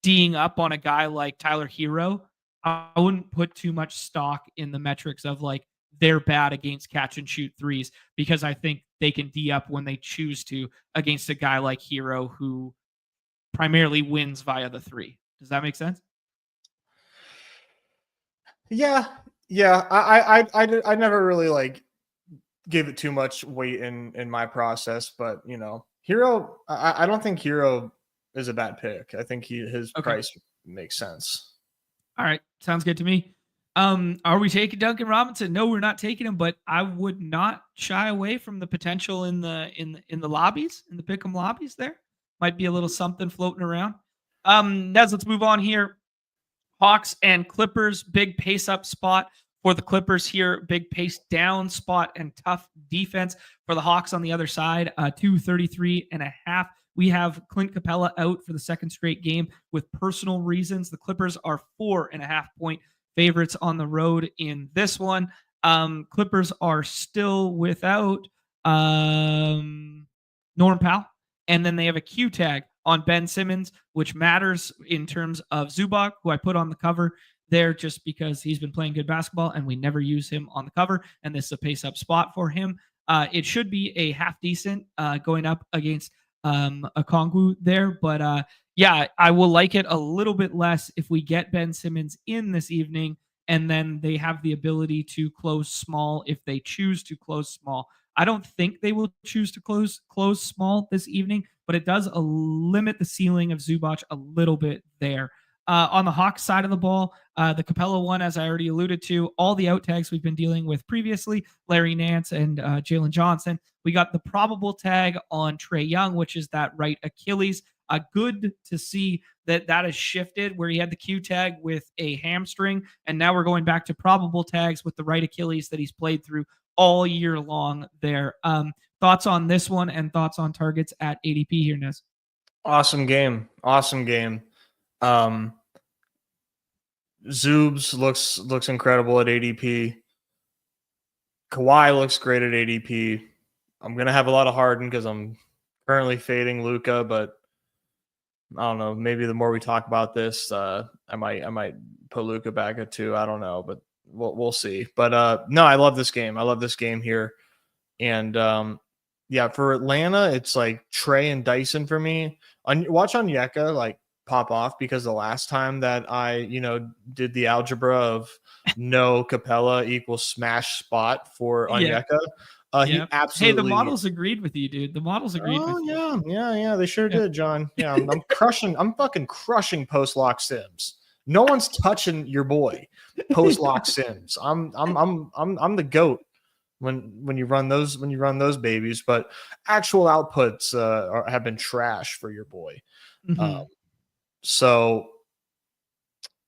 D'ing up on a guy like Tyler Hero, I wouldn't put too much stock in the metrics of like they're bad against catch and shoot threes because I think they can D up when they choose to against a guy like Hero who primarily wins via the three. Does that make sense?
Yeah. I never really like gave it too much weight in my process, but you know, Hero, I don't think Hero is a bad pick. I think his price makes sense. All
right, sounds good to me. Are we taking Duncan Robinson? No, we're not taking him, but I would not shy away from the potential in the lobbies, in the pick'em lobbies. There might be a little something floating around. Nez, let's move on here. Hawks and Clippers, big pace up spot For the Clippers here, big pace down spot and tough defense. For the Hawks on the other side, 233.5. We have Clint Capella out for the second straight game with personal reasons. The Clippers are 4.5-point favorites on the road in this one. Clippers are still without Norm Powell. And then they have a Q tag on Ben Simmons, which matters in terms of Zubac, who I put on the cover there just because he's been playing good basketball and we never use him on the cover. And this is a pace up spot for him. It should be a half decent going up against a Kongu there. But yeah, I will like it a little bit less if we get Ben Simmons in this evening and then they have the ability to close small if they choose to close small. I don't think they will choose to close small this evening, but it does limit the ceiling of Zubac a little bit there. On the Hawks side of the ball, the Capella one, as I already alluded to, all the out tags we've been dealing with previously, Larry Nance and Jalen Johnson. We got the probable tag on Trae Young, which is that right Achilles. Good to see that has shifted where he had the Q tag with a hamstring, and now we're going back to probable tags with the right Achilles that he's played through all year long there. Thoughts on this one and thoughts on targets at ADP here, Nez?
Awesome game. Zoobs looks incredible at ADP. Kawhi looks great at ADP. I'm gonna have a lot of Harden because I'm currently fading Luka, but I don't know. Maybe the more we talk about this, I might put Luka back at 2. I don't know, but we'll see. But no, I love this game. I love this game here, and yeah, for Atlanta, it's like Trey and Dyson for me. Watch Onyeka like pop off because the last time that I did the algebra of no Capella equals smash spot for Onyeka. He absolutely.
Hey, the models agreed with you, dude. The models agreed with you.
Yeah, they sure did, John. Yeah, I'm fucking crushing post lock Sims. No one's touching your boy post lock Sims. I'm the goat when you run those babies, but actual outputs have been trash for your boy.
Mm-hmm.
So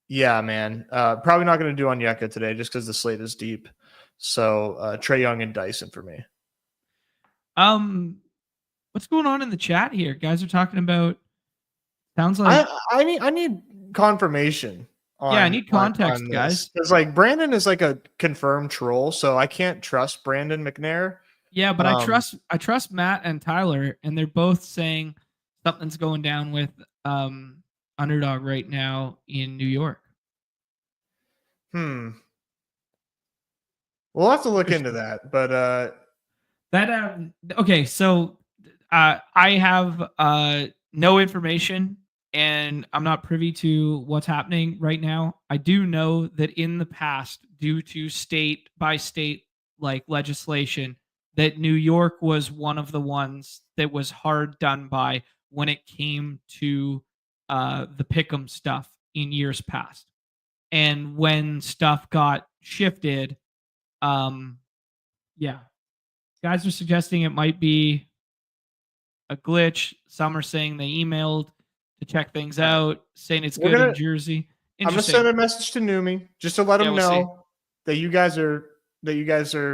yeah, man, probably not going to do Onyeka today just because the slate is deep. So Trae Young and Dyson for me.
What's going on in the chat here? Guys are talking about. Sounds like
I need confirmation.
I need context, guys.
Because like Brandon is like a confirmed troll, so I can't trust Brandon McNair.
Yeah, but I trust Matt and Tyler, and they're both saying something's going down with Underdog right now in New York.
We'll have to look into that, but
okay. So I have no information, and I'm not privy to what's happening right now. I do know that in the past, due to state by state like legislation, that New York was one of the ones that was hard done by when it came to the pick'em stuff in years past. And when stuff got shifted, yeah, guys are suggesting it might be a glitch. Some are saying they emailed to check things out, saying it's good in Jersey.
I'm gonna send a message to Numi just to let him know that you guys are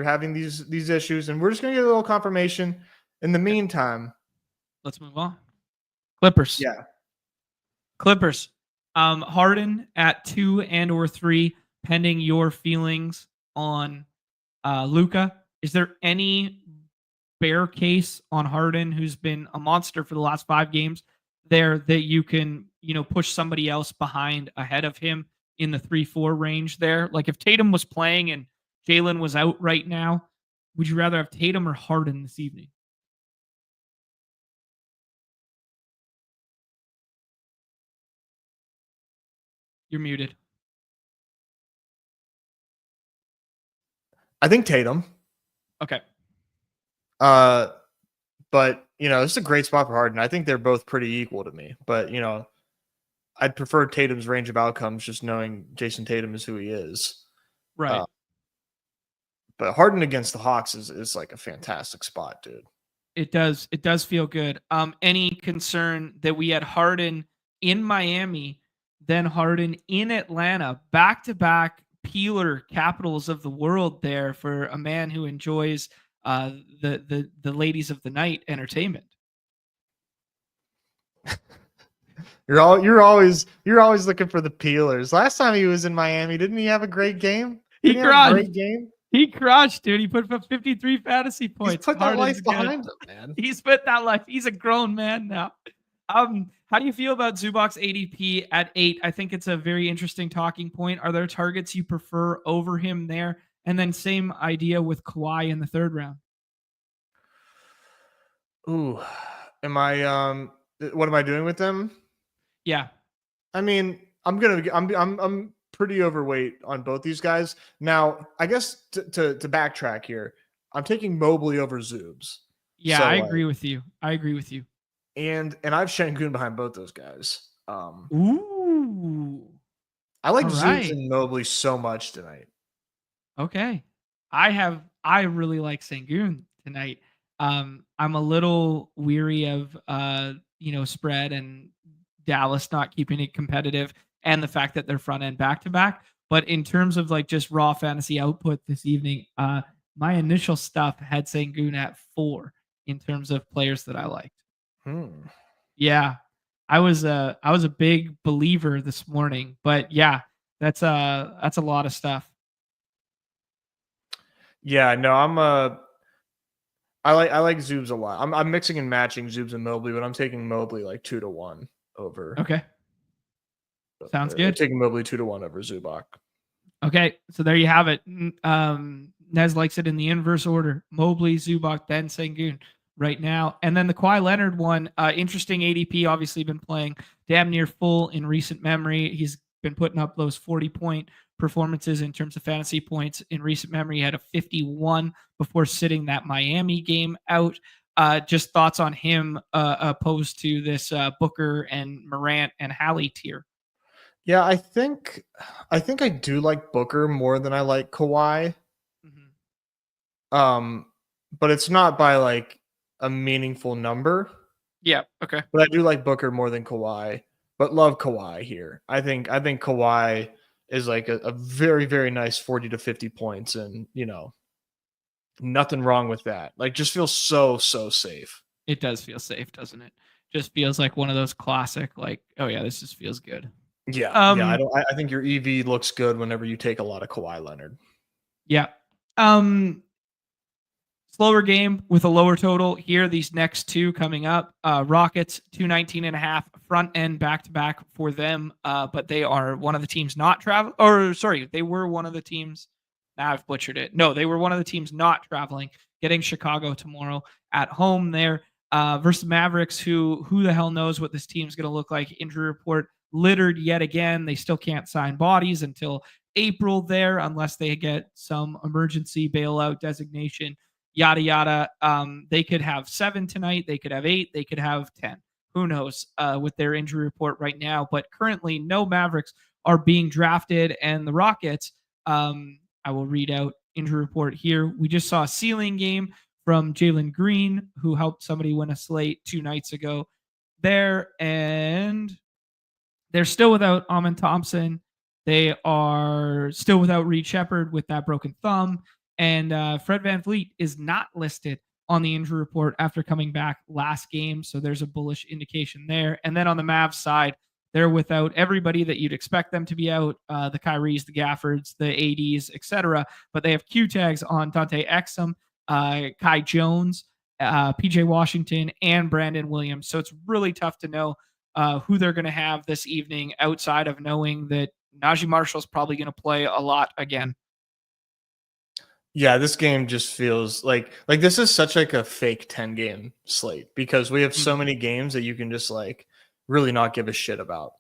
having these issues, and we're just gonna get a little confirmation. In the meantime,
let's move on. Clippers.
Yeah.
Clippers. Harden at 2 and/or 3, pending your feelings on Luka. Is there any bear case on Harden, who's been a monster for the last 5 games, there that you can, push somebody else behind ahead of him in the 3-4 range there? Like if Tatum was playing and Jalen was out right now, would you rather have Tatum or Harden this evening? You're muted.
I think Tatum.
Okay.
But this is a great spot for Harden. I think they're both pretty equal to me. But I'd prefer Tatum's range of outcomes, just knowing Jason Tatum is who he is.
Right.
But Harden against the Hawks is like a fantastic spot, dude.
It does feel good. Any concern that we had Harden in Miami, then Harden in Atlanta, back-to-back peeler capitals of the world there for a man who enjoys the ladies of the night entertainment.
You're always looking for the peelers. Last time he was in Miami, didn't he have a great game?
He
Didn't he have a
crushed.
great game?
He crushed, dude. He put up 53 fantasy
He's
points.
put that
Harden's
life
good.
behind him, man.
He's put that life. He's a grown man now. How do you feel about Zubac's ADP at 8? I think it's a very interesting talking point. Are there targets you prefer over him there? And then same idea with Kawhi in the third round.
Ooh, what am I doing with them?
Yeah.
I mean, I'm pretty overweight on both these guys. Now, I guess to backtrack here, I'm taking Mobley over Zoobs.
Yeah,
So,
I agree with you.
And I have Şengün behind both those guys.
Ooh.
I like
All
Zoobs
right.
and Mobley so much tonight.
Okay. I really like Şengün tonight. I'm a little weary of spread and Dallas not keeping it competitive and the fact that they're front end back to back. But in terms of like just raw fantasy output this evening, my initial stuff had Şengün at 4 in terms of players that I liked. Yeah. I was a big believer this morning, but yeah, that's a lot of stuff.
Yeah, no, I like Zoobs a lot. I'm mixing and matching Zoobs and Mobley, but I'm taking Mobley like 2-1 over.
Okay. Sounds good.
I'm taking Mobley 2-1 over Zubac.
Okay, so there you have it. Nez likes it in the inverse order: Mobley, Zubac, then Şengün right now, and then the Kawhi Leonard one. Interesting ADP. Obviously, been playing damn near full in recent memory. He's been putting up those 40-point performances in terms of fantasy points in recent memory. He had a 51 before sitting that Miami game out. Just thoughts on him opposed to this Booker and Morant and Hallie tier.
Yeah, I think I do like Booker more than I like Kawhi. But it's not by like a meaningful number.
Yeah, okay.
But I do like Booker more than Kawhi, but love Kawhi here. I think Kawhi is like a very, very nice 40 to 50 points, and nothing wrong with that. Like, just feels so safe.
It does feel safe, doesn't it? Just feels like one of those classic, like, oh yeah, this just feels good.
Yeah, I think your EV looks good whenever you take a lot of Kawhi Leonard.
Yeah. Slower game with a lower total here. These next two coming up. Rockets 219.5 front end back to back for them, but they are one of the teams not travel. Or sorry, they were one of the teams. Now I've butchered it. No, they were one of the teams not traveling, getting Chicago tomorrow at home there versus Mavericks. Who the hell knows what this team's going to look like? Injury report littered yet again. They still can't sign bodies until April there, unless they get some emergency bailout designation. Yada yada. They could have 7 tonight. They could have 8. They could have 10. Who knows with their injury report right now? But currently, no Mavericks are being drafted, and the Rockets. I will read out injury report here. We just saw a ceiling game from Jalen Green, who helped somebody win a slate 2 nights ago there, and they're still without Amen Thompson. They are still without Reed Shepherd with that broken thumb. And Fred VanVleet is not listed on the injury report after coming back last game. So there's a bullish indication there. And then on the Mavs side, they're without everybody that you'd expect them to be out, the Kyries, the Gaffords, the ADs, etc. But they have Q tags on Dante Exum, Kai Jones, PJ Washington, and Brandon Williams. So it's really tough to know who they're going to have this evening outside of knowing that Najee Marshall's probably going to play a lot again.
Yeah, this game just feels like this is such like a fake 10 game slate because we have so many games that you can just like really not give a shit about.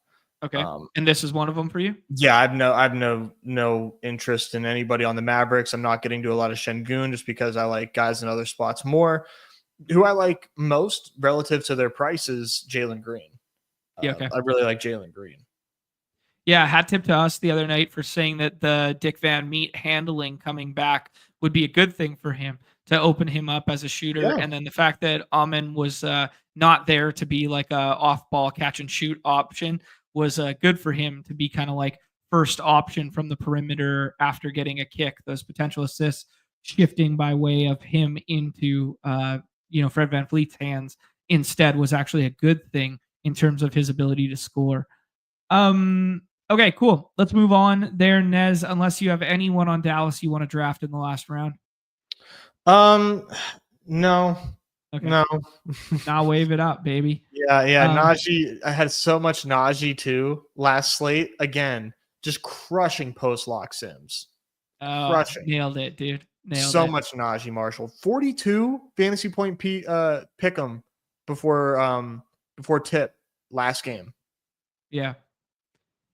Okay. And this is one of them for you?
Yeah, I've no interest in anybody on the Mavericks. I'm not getting to a lot of Şengün just because I like guys in other spots more. Who I like most relative to their price is Jalen Green.
Yeah, okay.
I really like Jalen Green.
Yeah, hat tip to us the other night for saying that the Dick Van Meet handling coming back would be a good thing for him to open him up as a shooter. Yeah. And then the fact that Amen was not there to be like a off-ball catch and shoot option was good for him to be kind of like first option from the perimeter after getting a kick. Those potential assists shifting by way of him into Fred VanVleet's hands instead was actually a good thing in terms of his ability to score. Okay, cool. Let's move on there, Nez. Unless you have anyone on Dallas you want to draft in the last round.
No.
Okay.
No.
Now wave it up, baby.
Yeah. Najee. I had so much Najee too last slate. Again, just crushing post lock sims. Crushing.
Nailed it, dude. Nailed
so
it.
much Najee Marshall. 42 fantasy point pick 'em before tip last game.
Yeah.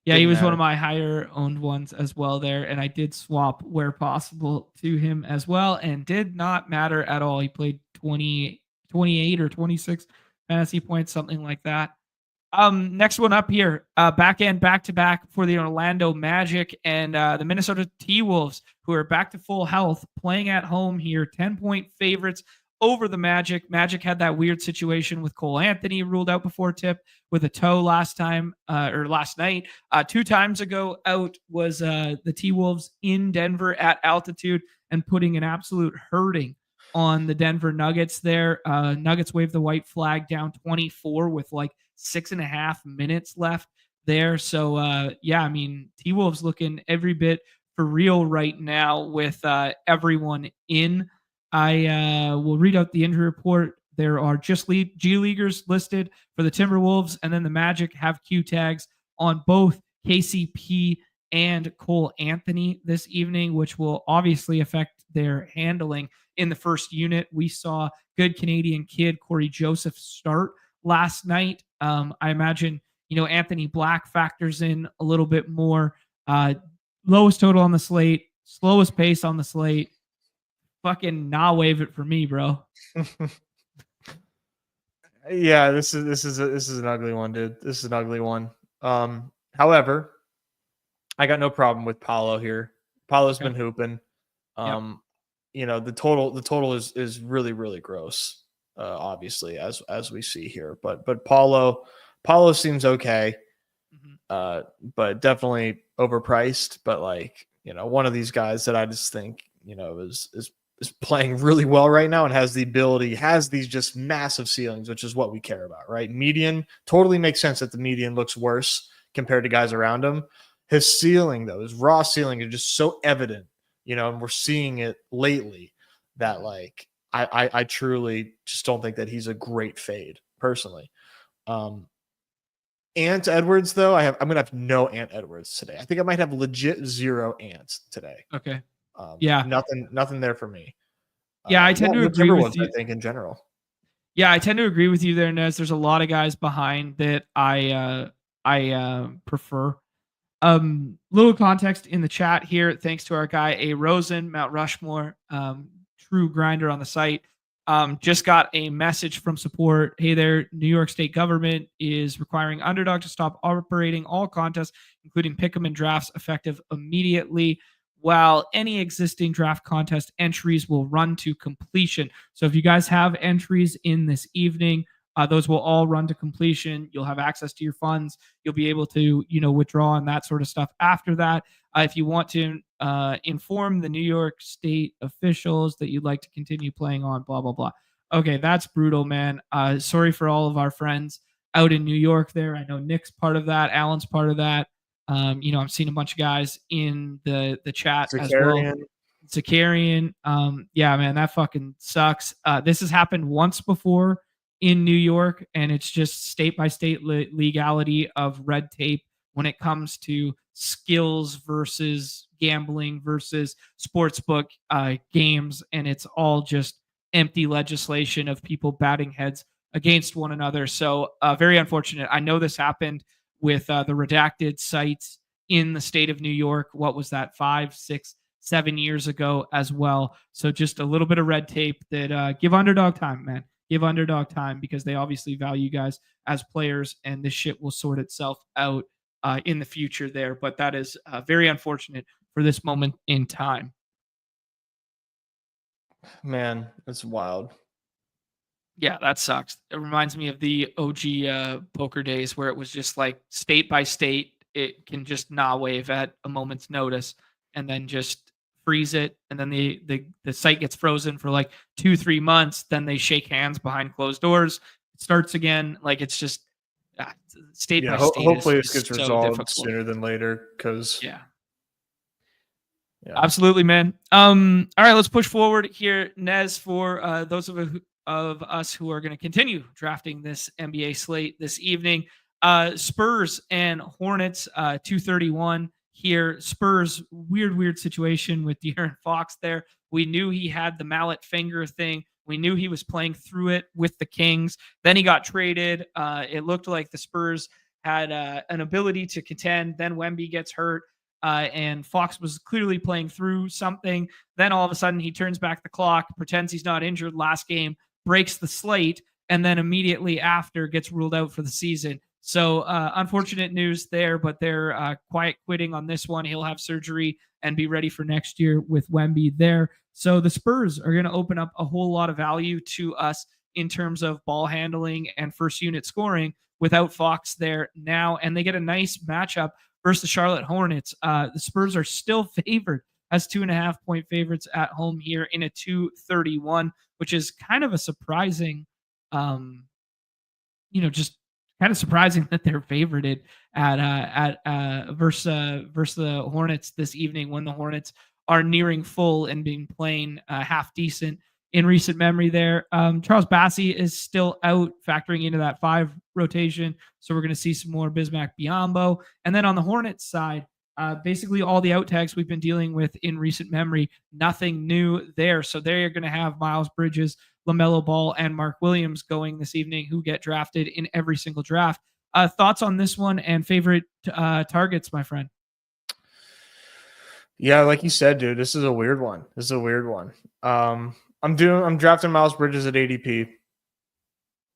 Yeah, he was one of my higher owned ones as well there, and I did swap where possible to him as well, and did not matter at all. He played 28 or 26 fantasy points, something like that. Next one up here, back to back for the Orlando Magic and the Minnesota T-Wolves, who are back to full health, playing at home here, 10-point favorites over the Magic. Magic had that weird situation with Cole Anthony ruled out before tip with a toe last night. 2 times ago out was the T-Wolves in Denver at altitude and putting an absolute hurting on the Denver Nuggets there. Nuggets waved the white flag down 24 with like 6.5 minutes left there. So T-Wolves looking every bit for real right now with everyone in. I will read out the injury report. There are just G Leaguers listed for the Timberwolves, and then the Magic have Q tags on both KCP and Cole Anthony this evening, which will obviously affect their handling in the first unit. We saw good Canadian kid Corey Joseph start last night. I imagine, Anthony Black factors in a little bit more. Lowest total on the slate, slowest pace on the slate. Fucking wave it for me, bro.
Yeah, this is an ugly one, dude. This is an ugly one. However, I got no problem with Paolo here. Paolo's been hooping. The total is really, really gross. Obviously, as we see here, but Paolo seems okay. But definitely overpriced. But one of these guys that I just think is playing really well right now and has these just massive ceilings, which is what we care about, right? Median totally makes sense that the median looks worse compared to guys around him. His ceiling, though, his raw ceiling is just so evident, and we're seeing it lately that I truly just don't think that he's a great fade personally. Ant Edwards, though, I'm gonna have no Ant Edwards today. I think I might have legit 0 Ants today.
Okay.
Nothing there for me.
Yeah, I tend to agree with you.
I think in general.
Yeah, I tend to agree with you there, Nez. There's a lot of guys behind that I prefer. Little context in the chat here. Thanks to our guy A Rosen, Mount Rushmore, true grinder on the site. Just got a message from support. Hey there, New York State government is requiring Underdog to stop operating all contests, including pick'em and drafts, effective immediately, while any existing draft contest entries will run to completion. So if you guys have entries in this evening, those will all run to completion. You'll have access to your funds. You'll be able to, withdraw and that sort of stuff after that. If you want to inform the New York State officials that you'd like to continue playing on, blah, blah, blah. Okay, that's brutal, man. Sorry for all of our friends out in New York there. I know Nick's part of that. Alan's part of that. I'm seeing a bunch of guys in the chat as well. Zakarian. Yeah, man, that fucking sucks. This has happened once before in New York, and it's just state by state legality of red tape when it comes to skills versus gambling versus sportsbook games, and it's all just empty legislation of people batting heads against one another. So very unfortunate. I know this happened with the redacted sites in the state of New York. What was that, 5, 6, 7 years ago as well? So just a little bit of red tape that give Underdog time, man. Give Underdog time, because they obviously value you guys as players, and this shit will sort itself out in the future there. But that is very unfortunate for this moment in time.
Man, it's wild.
Yeah, that sucks. It reminds me of the OG poker days where it was just like state by state it can just not wave at a moment's notice and then just freeze it, and then the site gets frozen for like 2-3 months. Then they shake hands behind closed doors. It starts again. Like it's just state by state
hopefully this
is
gets
so
resolved
difficult.
sooner than later, because
Yeah.
yeah.
Absolutely, man. All right, let's push forward here, Nez, for those of us who are going to continue drafting this NBA slate this evening. Spurs and Hornets, 231 here. Spurs, weird situation with De'Aaron Fox there. We knew he had the mallet finger thing. We knew he was playing through it with the Kings. Then he got traded. It looked like the Spurs had an ability to contend. Then Wemby gets hurt. And Fox was clearly playing through something. Then all of a sudden, he turns back the clock, pretends he's not injured last game, breaks the slate, and then immediately after gets ruled out for the season. So unfortunate news there, but they're quiet quitting on this one. He'll have surgery and be ready for next year with Wemby there. So the Spurs are going to open up a whole lot of value to us in terms of ball handling and first unit scoring without Fox there now. And they get a nice matchup versus the Charlotte Hornets. The Spurs are still favored as 2.5-point favorites at home here in a 231, which is kind of a surprising, just kind of surprising that they're favorited at versus the Hornets this evening, when the Hornets are nearing full and being playing half decent in recent memory there. Charles Bassey is still out, factoring into that 5 rotation. So we're going to see some more Bismack Biyombo. And then on the Hornets side, basically all the out tags we've been dealing with in recent memory, nothing new there. So they're going to have Miles Bridges, LaMelo Ball, and Mark Williams going this evening, who get drafted in every single draft. Thoughts on this one and favorite targets, my friend?
Yeah, like you said, dude, this is a weird one. I'm drafting Miles Bridges at ADP.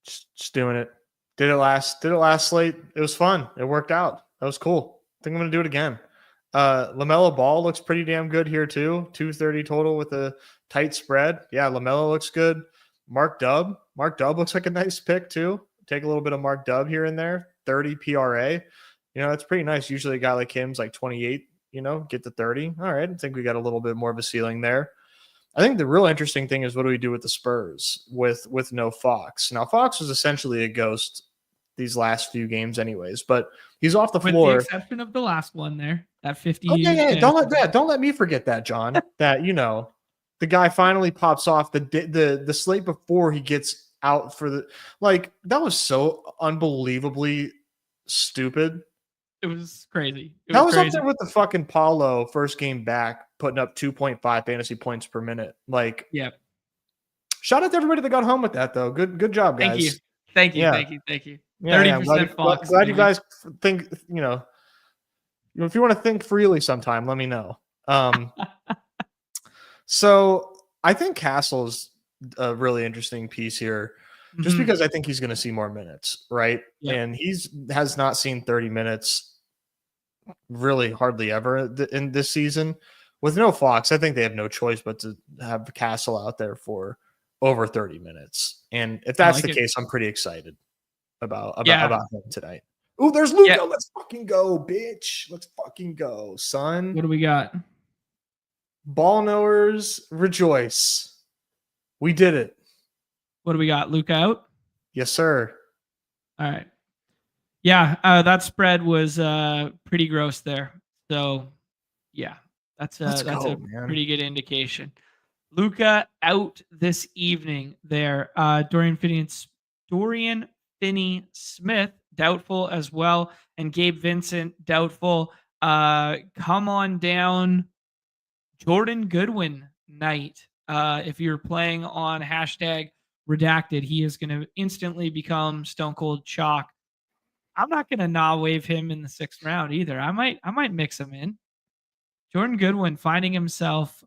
Just doing it. Did it last slate. It was fun. It worked out. That was cool. I think I'm gonna do it again. LaMelo Ball looks pretty damn good here too. 230 total with a tight spread. Yeah, LaMelo looks good. Mark Dub looks like a nice pick too. Take a little bit of Mark Dub here and there. 30 PRA. That's pretty nice. Usually a guy like him's like 28. Get to 30. All right. I think we got a little bit more of a ceiling there. I think the real interesting thing is, what do we do with the Spurs with no Fox? Now, Fox was essentially a ghost these last few games anyways, but he's off the floor.
With the exception of the last one there, that 50.
Oh, yeah. Don't let me forget that, John, that, the guy finally pops off the slate before he gets out for that was so unbelievably stupid.
It was crazy.
That was up there with the fucking Paulo first game back, putting up 2.5 fantasy points per minute.
Yeah.
Shout out to everybody that got home with that, though. Good job, guys.
Thank you. 30% Fox.
Glad you guys think, if you want to think freely sometime, let me know. So I think Castle's a really interesting piece here, just because I think he's going to see more minutes, right? Yep. And has not seen 30 minutes really hardly ever in this season. With no Fox, I think they have no choice but to have Castle out there for over 30 minutes. And if that's the case, I'm pretty excited about him tonight. Oh, there's Luka. Yeah. Let's fucking go, bitch. Let's fucking go, son.
What do we got?
Ball knowers, rejoice. We did it.
What do we got? Luka out?
Yes, sir.
All right. Yeah, that spread was pretty gross there. So, yeah, that's a pretty good indication. Luka out this evening there. Dorian Finney-Smith, doubtful as well. And Gabe Vincent, doubtful. Come on down. Jordan Goodwin night. If you're playing on #redacted, he is going to instantly become Stone Cold Chalk. I'm not going to wave him in the 6th round either. I might mix him in. Jordan Goodwin finding himself,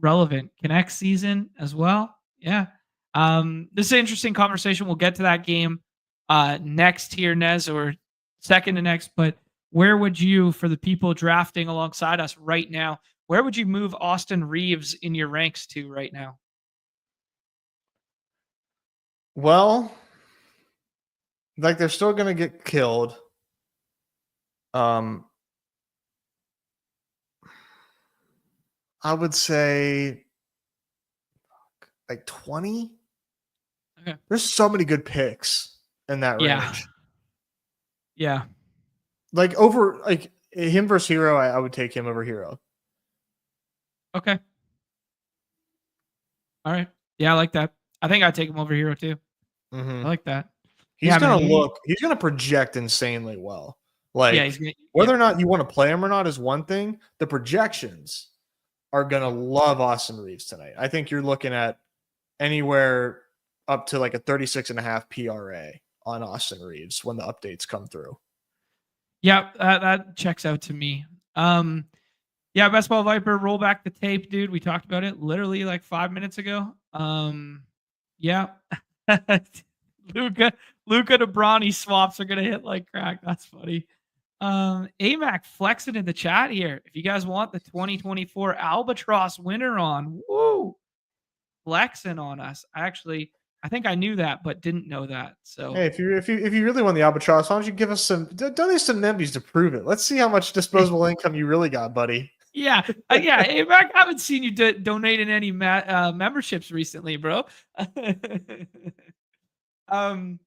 relevant. Connect season as well. Yeah. This is an interesting conversation. We'll get to that game next here, Nez, or second to next. But where would you, for the people drafting alongside us right now, where would you move Austin Reeves in your ranks to right now?
Well, they're still going to get killed I would say like 20.
Okay.
There's so many good picks in that
Yeah.
range.
Yeah.
Like over like him versus Hero, I would take him over Hero.
Okay. All right. Yeah, I like that. I think I'd take him over Hero too.
Mm-hmm.
I like that.
He's
Yeah, man.
he's gonna project insanely well.
Yeah,
Like
he's gonna,
whether or not you want to play him or not is one thing. The projections are gonna love Austin Reeves tonight. I think you're looking at anywhere up to like a 36.5 PRA on Austin Reeves when the updates come through.
Yeah, that checks out to me. Yeah, Best Ball Viper, roll back the tape, dude. We talked about it literally like 5 minutes ago. Yeah. Luca to Bronny swaps are gonna hit like crack. That's funny. AMAC flexing in the chat here. If you guys want the 2024 Albatross winner on, woo, flexing on us. I think I knew that, but didn't know that. So
hey, if you really want the Albatross, why don't you give us donate some Nembies to prove it? Let's see how much disposable income you really got, buddy.
yeah, yeah. AMAC, I haven't seen you donate in any memberships recently, bro. All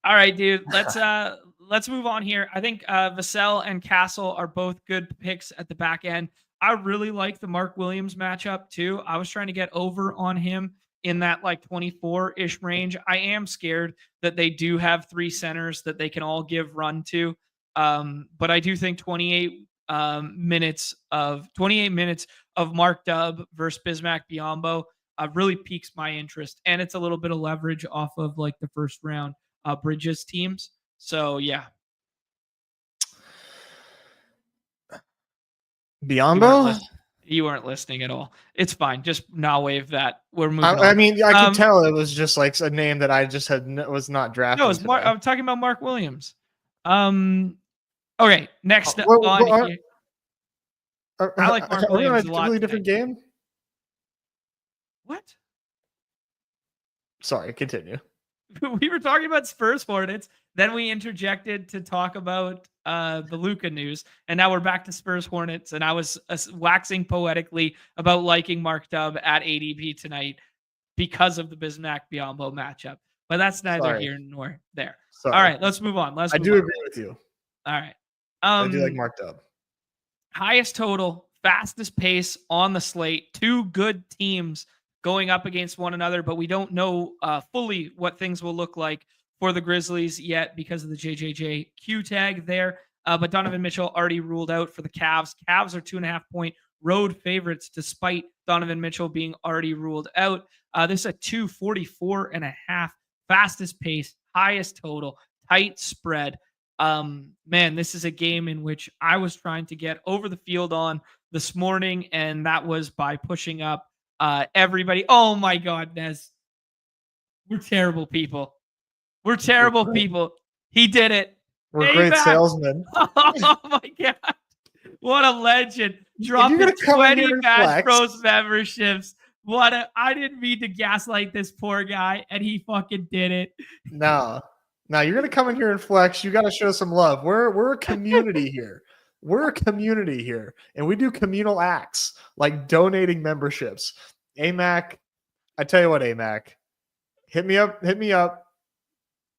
right, dude. Let's move on here. I think Vassell and Castle are both good picks at the back end. I really like the Mark Williams matchup too. I was trying to get over on him in that like 24-ish range. I am scared that they do have three centers that they can all give run to. But I do think 28 minutes of Mark Dub versus Bismack Biyombo really piques my interest, and it's a little bit of leverage off of like the first round Bridges teams. So yeah,
Biyombo?
You weren't listening at all. It's fine. Just now wave that. We're moving on.
I mean, I could tell it was just like a name that I just was not drafting.
No, it's Mark. I'm talking about Mark Williams. Okay, next on here. I like Mark Williams a lot.
Really different game.
What?
Sorry, continue.
We were talking about Spurs Hornets. Then we interjected to talk about the Luka news, and now we're back to Spurs Hornets. And I was waxing poetically about liking Mark Dub at ADP tonight because of the Bismack Biyombo matchup. But that's neither here nor there. Sorry. All right, let's move on. I
do agree with you.
All right.
I do like Mark Dub.
Highest total, fastest pace on the slate. Two good teams going up against one another, but we don't know fully what things will look like for the Grizzlies yet because of the JJJQ tag there. But Donovan Mitchell already ruled out for the Cavs. Cavs are 2.5-point road favorites despite Donovan Mitchell being already ruled out. This is a 244.5 fastest pace, highest total, tight spread. Man, this is a game in which I was trying to get over the field on this morning, and that was by pushing up everybody. Oh my God, Nez. We're terrible people. We're terrible people. He did it.
We're great salesmen.
Oh my God. What a legend. Dropping 20 Bash Bros memberships. I didn't mean to gaslight this poor guy, and he fucking did it.
No, you're gonna come in here and flex. You got to show some love. We're a community here. We're a community here, and we do communal acts like donating memberships. AMAC, I tell you what, AMAC, hit me up.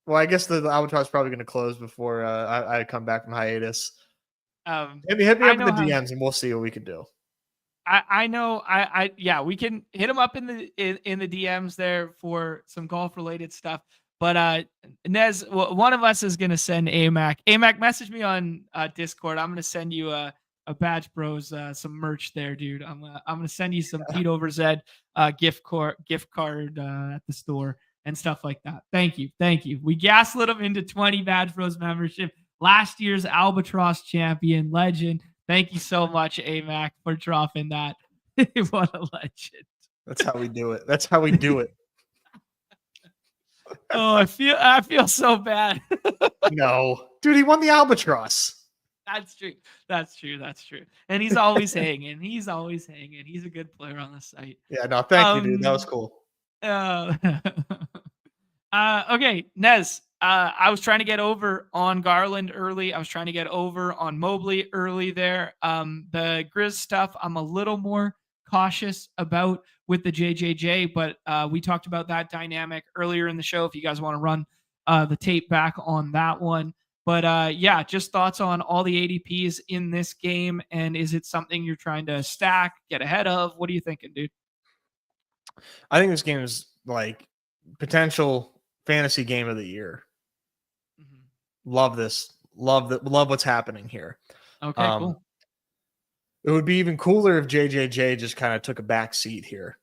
Well, I guess the Albatross is probably going to close before I come back from hiatus. Hit me up in the DMs, and we'll see what we can do.
I know. Yeah, we can hit him up in the DMs there for some golf related stuff. But Nez, one of us is gonna send AMAC. AMAC, message me on Discord. I'm gonna send you a Badge Bros some merch there, dude. I'm gonna send you some Pete Over Zed gift card at the store and stuff like that. Thank you. We gaslit him into 20 Badge Bros membership. Last year's Albatross champion legend. Thank you so much, AMAC, for dropping that. What a legend.
That's how we do it.
Oh, I feel so bad.
No, dude, he won the Albatross.
That's true. And he's always hanging. He's a good player on the site.
Yeah, no, thank you, dude. That was cool.
Okay, Nez. I was trying to get over on Garland early. I was trying to get over on Mobley early there. The Grizz stuff, I'm a little more cautious about with the JJJ, but we talked about that dynamic earlier in the show. If you guys want to run the tape back on that one. But yeah, just thoughts on all the ADPs in this game. And is it something you're trying to stack, get ahead of? What are you thinking, dude?
I think this game is like potential fantasy game of the year.
Mhm.
Love this. Love what's happening here.
Okay, cool.
It would be even cooler if JJJ just kind of took a back seat here,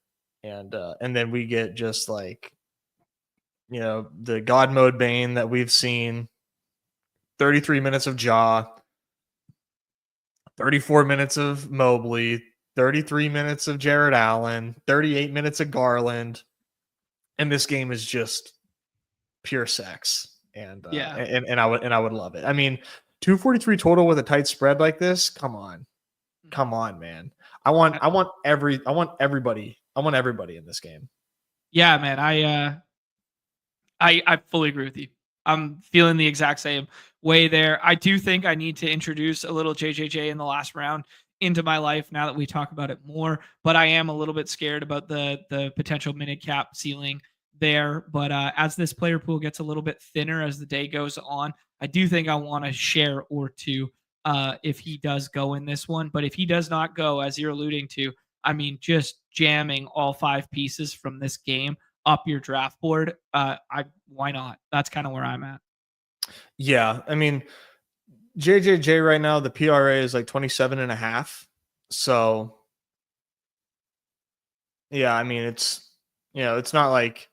and then we get just like, the God mode Bane that we've seen. 33 minutes of Jaw, 34 minutes of Mobley, 33 minutes of Jared Allen, 38 minutes of Garland, and this game is just pure sex. And
Yeah.
and I would love it. I mean, 243 total with a tight spread like this. Come on, man. I want everybody in this game.
Yeah, man. I fully agree with you. I'm feeling the exact same way there. I do think I need to introduce a little JJJ in the last round into my life now that we talk about it more, but I am a little bit scared about the potential minute cap ceiling there. But as this player pool gets a little bit thinner as the day goes on, I do think I want to share or two if he does go in this one. But if he does not go, as you're alluding to, I mean, just jamming all 5 pieces from this game up your draft board, why not? That's kind of where I'm at.
Yeah, I mean, JJJ right now, the PRA is like 27.5. So yeah, I mean, it's not like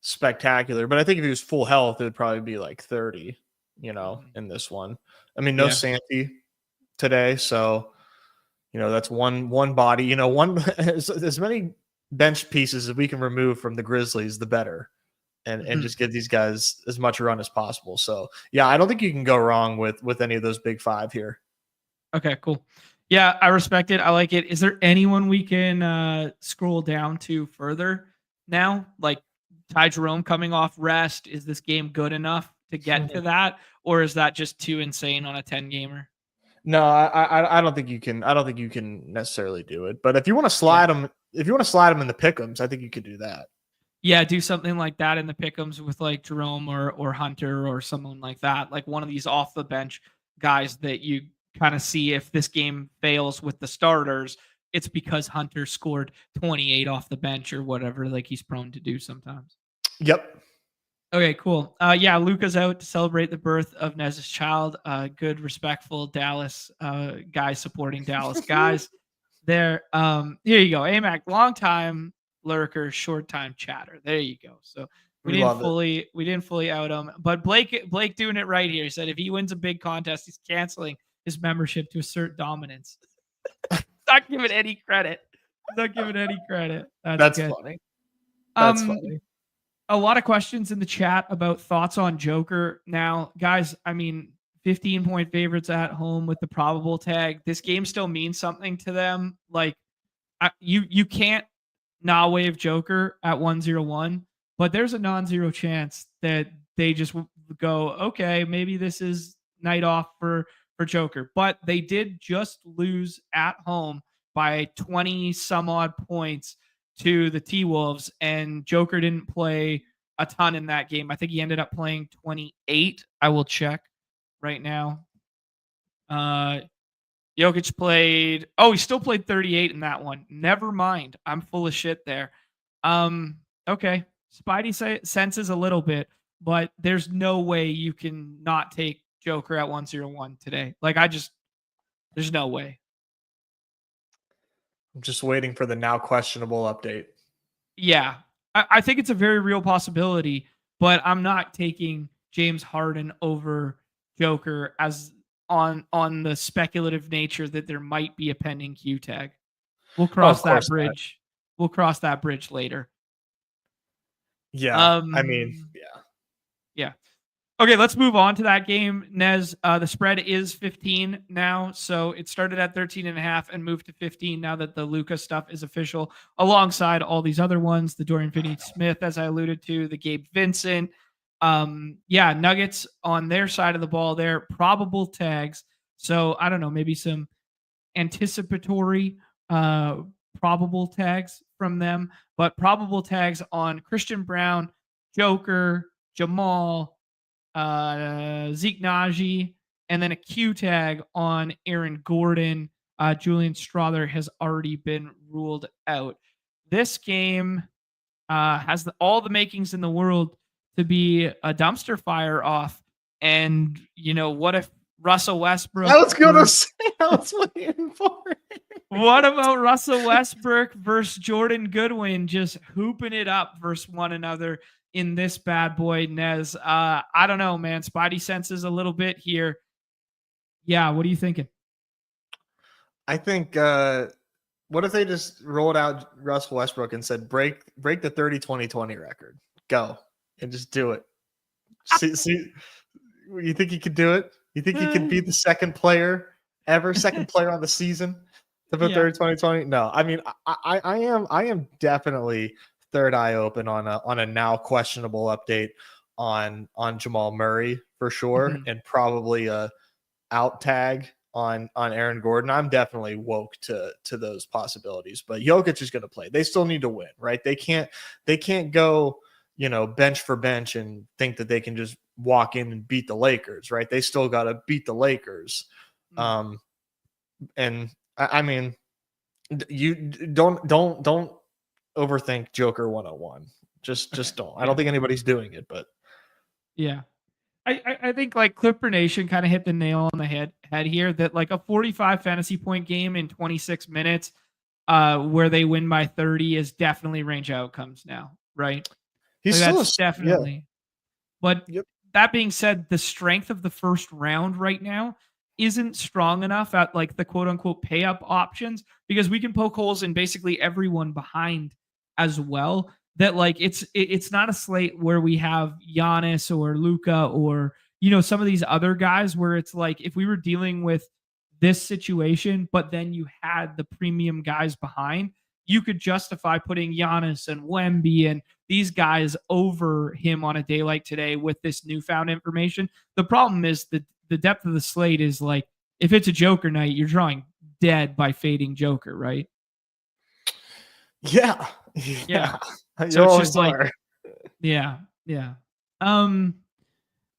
spectacular, but I think if he was full health, it would probably be like 30, in this one. I mean, no Santi today, so that's one body, one as many bench pieces as we can remove from the Grizzlies, the better. And just give these guys as much run as possible. So yeah, I don't think you can go wrong with any of those big 5 here.
Okay, cool. Yeah, I respect it. I like it. Is there anyone we can scroll down to further now? Like Ty Jerome coming off rest. Is this game good enough to get to that? Or is that just too insane on a 10 gamer?
No, I don't think you can. I don't think you can necessarily do it. But if you want to slide them, in the pick'ems, I think you could do that.
Yeah, do something like that in the pick'ems with like Jerome or Hunter or someone like that, like one of these off the bench guys that you kind of see if this game fails with the starters, it's because Hunter scored 28 off the bench or whatever, like he's prone to do sometimes.
Yep.
Okay, cool. Yeah, Luka's out to celebrate the birth of Nez's child. Good, respectful Dallas guy supporting Dallas guys. There, here you go. AMAC, long time lurker, short time chatter. There you go. So we didn't fully out him, but Blake doing it right here. He said if he wins a big contest, he's canceling his membership to assert dominance. Not giving any credit. Not giving any credit.
That's funny. That's funny.
A lot of questions in the chat about thoughts on Joker. Now, guys, I mean, 15-point favorites at home with the probable tag. This game still means something to them. Like, you can't not wave Joker at 101, but there's a non-zero chance that they just go, okay, maybe this is night off for Joker. But they did just lose at home by 20 some odd points to the T-Wolves, and Joker didn't play a ton in that game. I think he ended up playing 28. I will check right now. Jokic played, he still played 38 in that one. Never mind. I'm full of shit there. Okay. Spidey senses a little bit, but there's no way you can not take Joker at 101 today. Like, there's no way.
I'm just waiting for the now questionable update.
Yeah, I think it's a very real possibility, but I'm not taking James Harden over Joker as on the speculative nature that there might be a pending Q tag. We'll cross that bridge. We'll cross that bridge later.
Yeah, I mean,
yeah. Okay, let's move on to that game. Nez, the spread is 15 now. So it started at 13.5 and moved to 15 now that the Luka stuff is official, alongside all these other ones, the Dorian Finney-Smith, as I alluded to, the Gabe Vincent. Yeah, Nuggets on their side of the ball, they're probable tags. So I don't know, maybe some anticipatory uh probable tags from them, but probable tags on Christian Brown, Joker, Jamal, Zeke Naji, and then a Q tag on Aaron Gordon. Julian Strother has already been ruled out. This game has all the makings in the world to be a dumpster fire off. And, what if Russell
I
Westbrook
was gonna
versus
say, I was waiting for it.
what about Russell Westbrook versus Jordan Goodwin just hooping it up versus one another in this bad boy, Nez? I don't know, man. Spidey senses a little bit here. Yeah, what are you thinking?
I think what if they just rolled out Russell Westbrook and said break the 30-20-20 record. Go and just do it. See you think he could do it? You think he could be the second player on the season to put
Yeah.
30-20-20? No. I mean, I am definitely third eye open on a now questionable update on Jamal Murray for sure,
Mhm.
and probably a out tag on Aaron Gordon. I'm definitely woke to those possibilities. But Jokic is going to play. They still need to win, right? They can't go, bench for bench and think that they can just walk in and beat the Lakers, right? They still got to beat the Lakers.
Mm.
And I mean, you don't overthink Joker 101. Just
Okay.
don't. I
Yeah.
don't think anybody's doing it, but
Yeah. I think like Clipper Nation kind of hit the nail on the head here that like a 45 fantasy point game in 26 minutes where they win by 30 is definitely range outcomes now, right?
he's
Like
still
that's
yeah.
definitely. But
Yep.
that being said, the strength of the first round right now isn't strong enough at like the quote unquote pay up options because we can poke holes in basically everyone behind as well. That like it's not a slate where we have Giannis or Luca or some of these other guys where it's like if we were dealing with this situation, but then you had the premium guys behind, you could justify putting Giannis and Wemby and these guys over him on a day like today with this newfound information. The problem is the depth of the slate is like if it's a Joker night, you're drawing dead by fading Joker, right?
Yeah.
Yeah.
Yeah. You
So it's
always
just like,
are.
yeah, yeah. Um,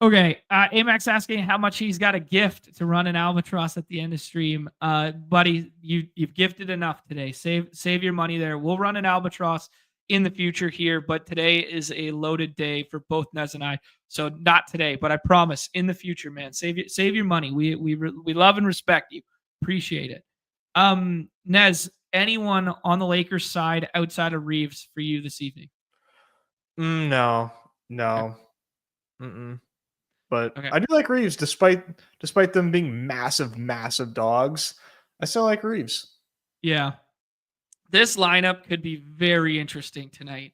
okay. Amax asking how much he's got a gift to run an albatross at the end of stream. Buddy, you've gifted enough today. Save your money there. We'll run an albatross in the future here, but today is a loaded day for both Nez and I. So not today, but I promise in the future, man. Save your money. We love and respect you. Appreciate it. Nez, anyone on the Lakers side outside of Reeves for you this evening?
No.
Okay.
Mm-mm. But
Okay.
I do like Reeves, despite them being massive dogs. I still like Reeves.
Yeah. This lineup could be very interesting tonight.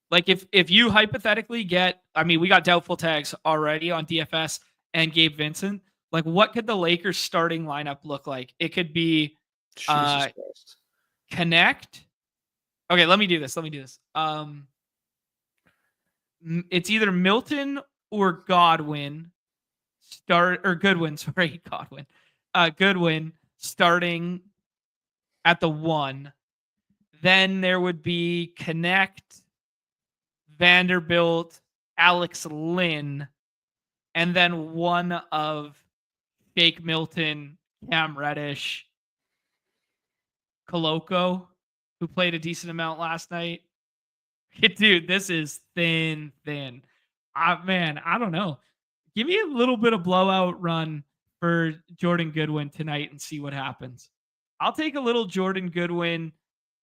Like if you hypothetically get, I mean, we got doubtful tags already on DFS and Gabe Vincent. Like, what could the Lakers starting lineup look like? It could be
Jesus
uh
Christ.
Connect. Okay, let me do this. It's either Milton or Godwin start or Goodwin. Sorry, Godwin. Goodwin starting at the 1. Then there would be Connect, Vanderbilt, Alex Lynn, and then one of Fake Milton, Cam Reddish, Koloko, who played a decent amount last night. Dude, this is thin. Man, I don't know. Give me a little bit of blowout run for Jordan Goodwin tonight and see what happens. I'll take a little Jordan Goodwin,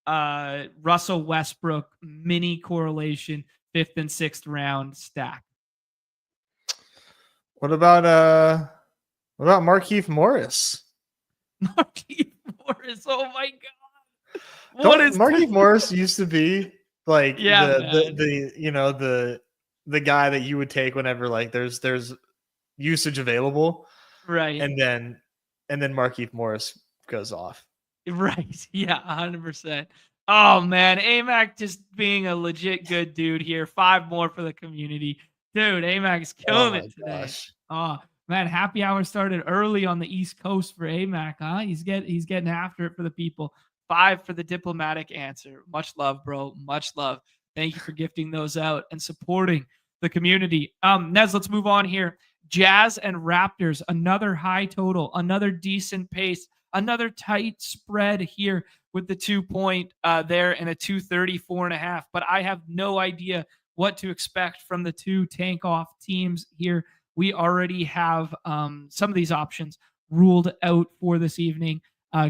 Russell Westbrook mini correlation, 5th and 6th round stack.
What about Markieff Morris?
Marquise Morris. Oh my god. What
Don't
is
Markieff Morris used to be like
Yeah, man.
the guy that you would take whenever like there's usage available,
Right.
and then Markieff Morris goes off.
Right. Yeah, 100%. Oh man, AMAC just being a legit good dude here. 5 more for the community. Dude, AMAC's
Oh
killing
my
it today.
gosh.
Oh man, happy hour started early on the East Coast for AMAC, huh? He's getting after it for the people. 5 for the diplomatic answer. Much love, bro. Much love. Thank you for gifting those out and supporting the community. Nez, let's move on here. Jazz and Raptors, another high total, another decent pace, another tight spread here with the 2 point there and a 234.5. But I have no idea what to expect from the two tank off teams here. We already have some of these options ruled out for this evening.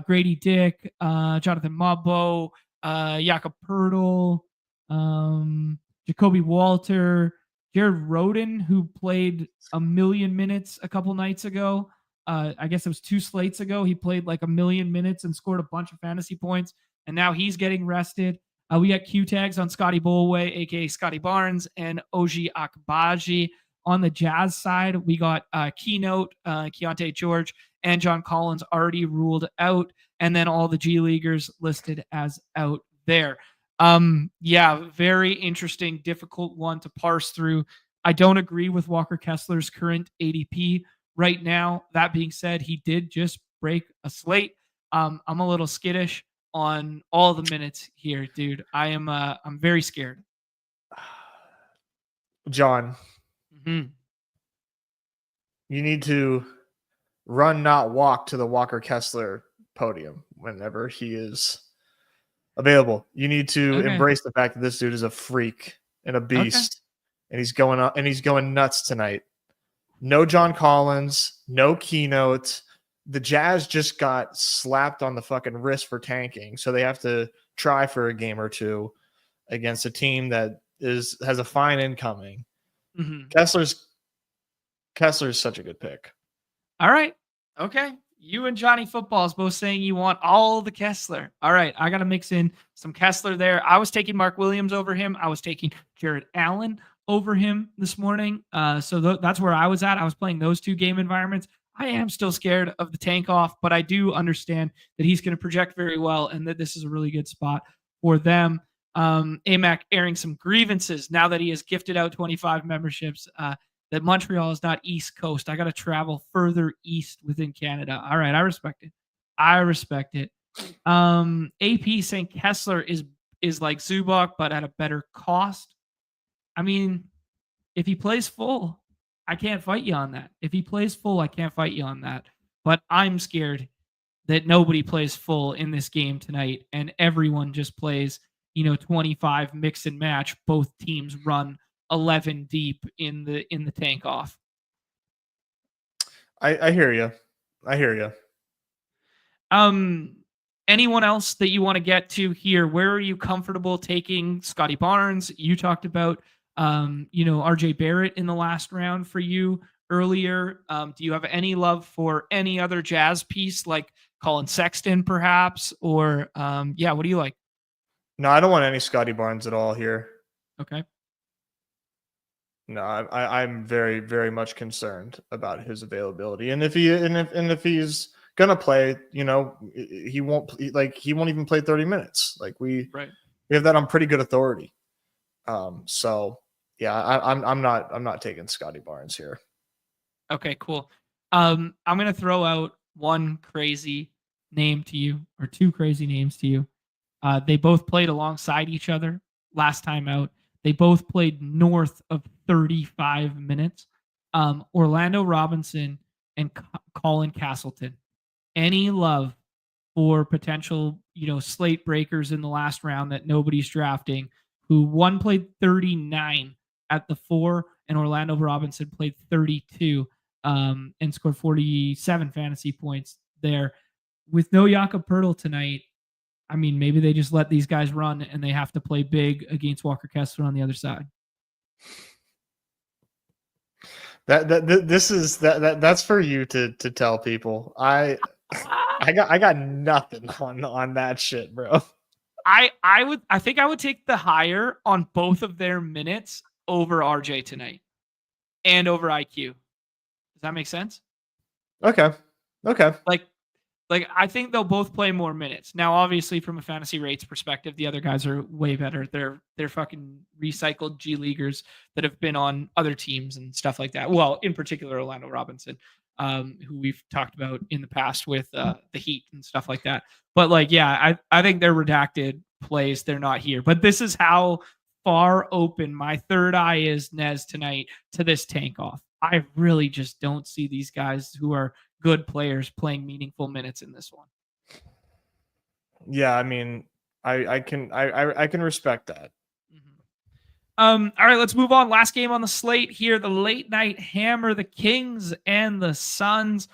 Grady Dick, Jonathan Mabo, Jakob Pertl, Jacoby Walter, Jared Roden, who played a million minutes a couple nights ago. I guess it was 2 slates ago. He played like a million minutes and scored a bunch of fantasy points, and now he's getting rested. We got Q tags on Scotty Bolway, aka Scotty Barnes, and Oji Akbaji. On the Jazz side, we got Keynote, Keontae George, and John Collins already ruled out, and then all the G Leaguers listed as out there. Yeah, very interesting, difficult one to parse through. I don't agree with Walker Kessler's current ADP right now. That being said, he did just break a slate. I'm a little skittish on all the minutes here, dude. I'm very scared.
John,
Mm-hmm.
you need to run, not walk to the Walker Kessler podium whenever he is available. You need to
Okay.
embrace the fact that this dude is a freak and a beast, and he's going nuts tonight. No John Collins, no Keynote. The Jazz just got slapped on the fucking wrist for tanking, so they have to try for a game or two against a team that has a fine incoming.
Mm-hmm.
Kessler's such a good pick.
All right. Okay. You and Johnny Football is both saying you want all the Kessler. All right. I got to mix in some Kessler there. I was taking Mark Williams over him. I was taking Jared Allen over him this morning. So that's where I was at. I was playing those two game environments. I am still scared of the tank off, but I do understand that he's going to project very well and that this is a really good spot for them. AMAC airing some grievances now that he has gifted out 25 memberships. That Montreal is not East Coast. I got to travel further east within Canada. All right, I respect it. I respect it. AP saying Kessler is like Zubac, but at a better cost. I mean, if he plays full, I can't fight you on that. If he plays full, I can't fight you on that. But I'm scared that nobody plays full in this game tonight, and everyone just plays, 25 mix and match. Both teams run 11 deep in the tank off.
I hear you. I hear you.
Anyone else that you want to get to here? Where are you comfortable taking Scotty Barnes? You talked about RJ Barrett in the last round for you earlier. Do you have any love for any other Jazz piece like Colin Sexton perhaps? Or what do you like?
No, I don't want any Scotty Barnes at all here.
Okay.
No, I'm very, very much concerned about his availability, and if he's gonna play, he won't even play 30 minutes. Like we have that on pretty good authority. So yeah, I'm not taking Scotty Barnes here.
Okay, cool. I'm gonna throw out one crazy name to you, or two crazy names to you. They both played alongside each other last time out. They both played north of 35 minutes. Orlando Robinson and Colin Castleton. Any love for potential, slate breakers in the last round that nobody's drafting, who one played 39 at the 4, and Orlando Robinson played 32 and scored 47 fantasy points there. With no Jakob Pertl tonight, I mean, maybe they just let these guys run and they have to play big against Walker Kessler on the other side.
That's for you to tell people. I got nothing on that shit, bro.
I think I would take the higher on both of their minutes over RJ tonight and over IQ. Does that make sense?
Okay.
Like Like, I think they'll both play more minutes. Now, obviously, from a fantasy rates perspective, the other guys are way better. They're fucking recycled G leaguers that have been on other teams and stuff like that. Well, in particular, Orlando Robinson, who we've talked about in the past with the Heat and stuff like that. But like, yeah, I think they're redacted plays. They're not here. But this is how far open my third eye is, Nez, tonight to this tank off. I really just don't see these guys who are good players playing meaningful minutes in this one.
Yeah, I mean, I can respect that.
All right, let's move on. Last game on the slate here, the late night hammer, the Kings and the Suns.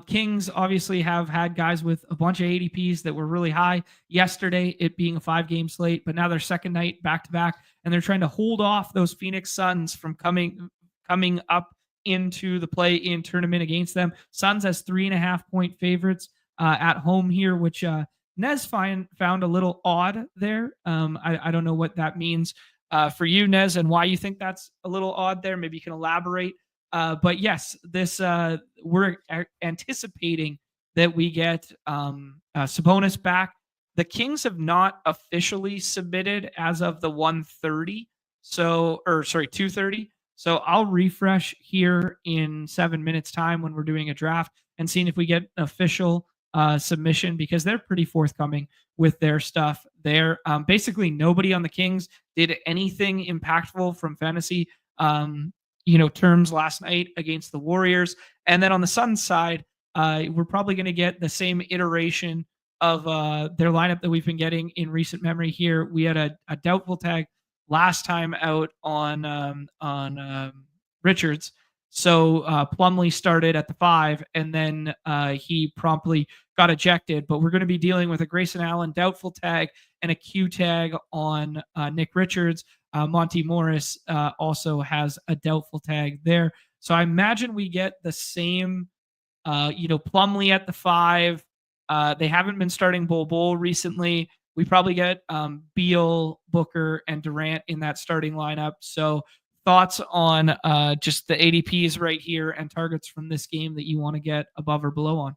Kings obviously have had guys with a bunch of ADPs that were really high yesterday, it being a 5-game slate, but now their second night back to back, and they're trying to hold off those Phoenix Suns from coming up into the play-in tournament against them. Suns as 3.5-point favorites at home here, which Nez found a little odd there. I don't know what that means for you, Nez, and why you think that's a little odd there. Maybe you can elaborate. But yes, this we're anticipating that we get Sabonis back. The Kings have not officially submitted as of the 1:30, 2:30. So I'll refresh here in 7 minutes time when we're doing a draft and seeing if we get an official submission, because they're pretty forthcoming with their stuff there. Basically, nobody on the Kings did anything impactful from fantasy terms last night against the Warriors. And then on the Suns side, we're probably going to get the same iteration of their lineup that we've been getting in recent memory here. We had a doubtful tag last time out on Richards. So Plumlee started at the 5, and then he promptly got ejected. But we're going to be dealing with a Grayson Allen doubtful tag and a Q tag on Nick Richards. Monty Morris also has a doubtful tag there. So I imagine we get the same, Plumlee at the 5. They haven't been starting Bol recently. We probably get Beal, Booker, and Durant in that starting lineup. So thoughts on just the ADPs right here and targets from this game that you want to get above or below on?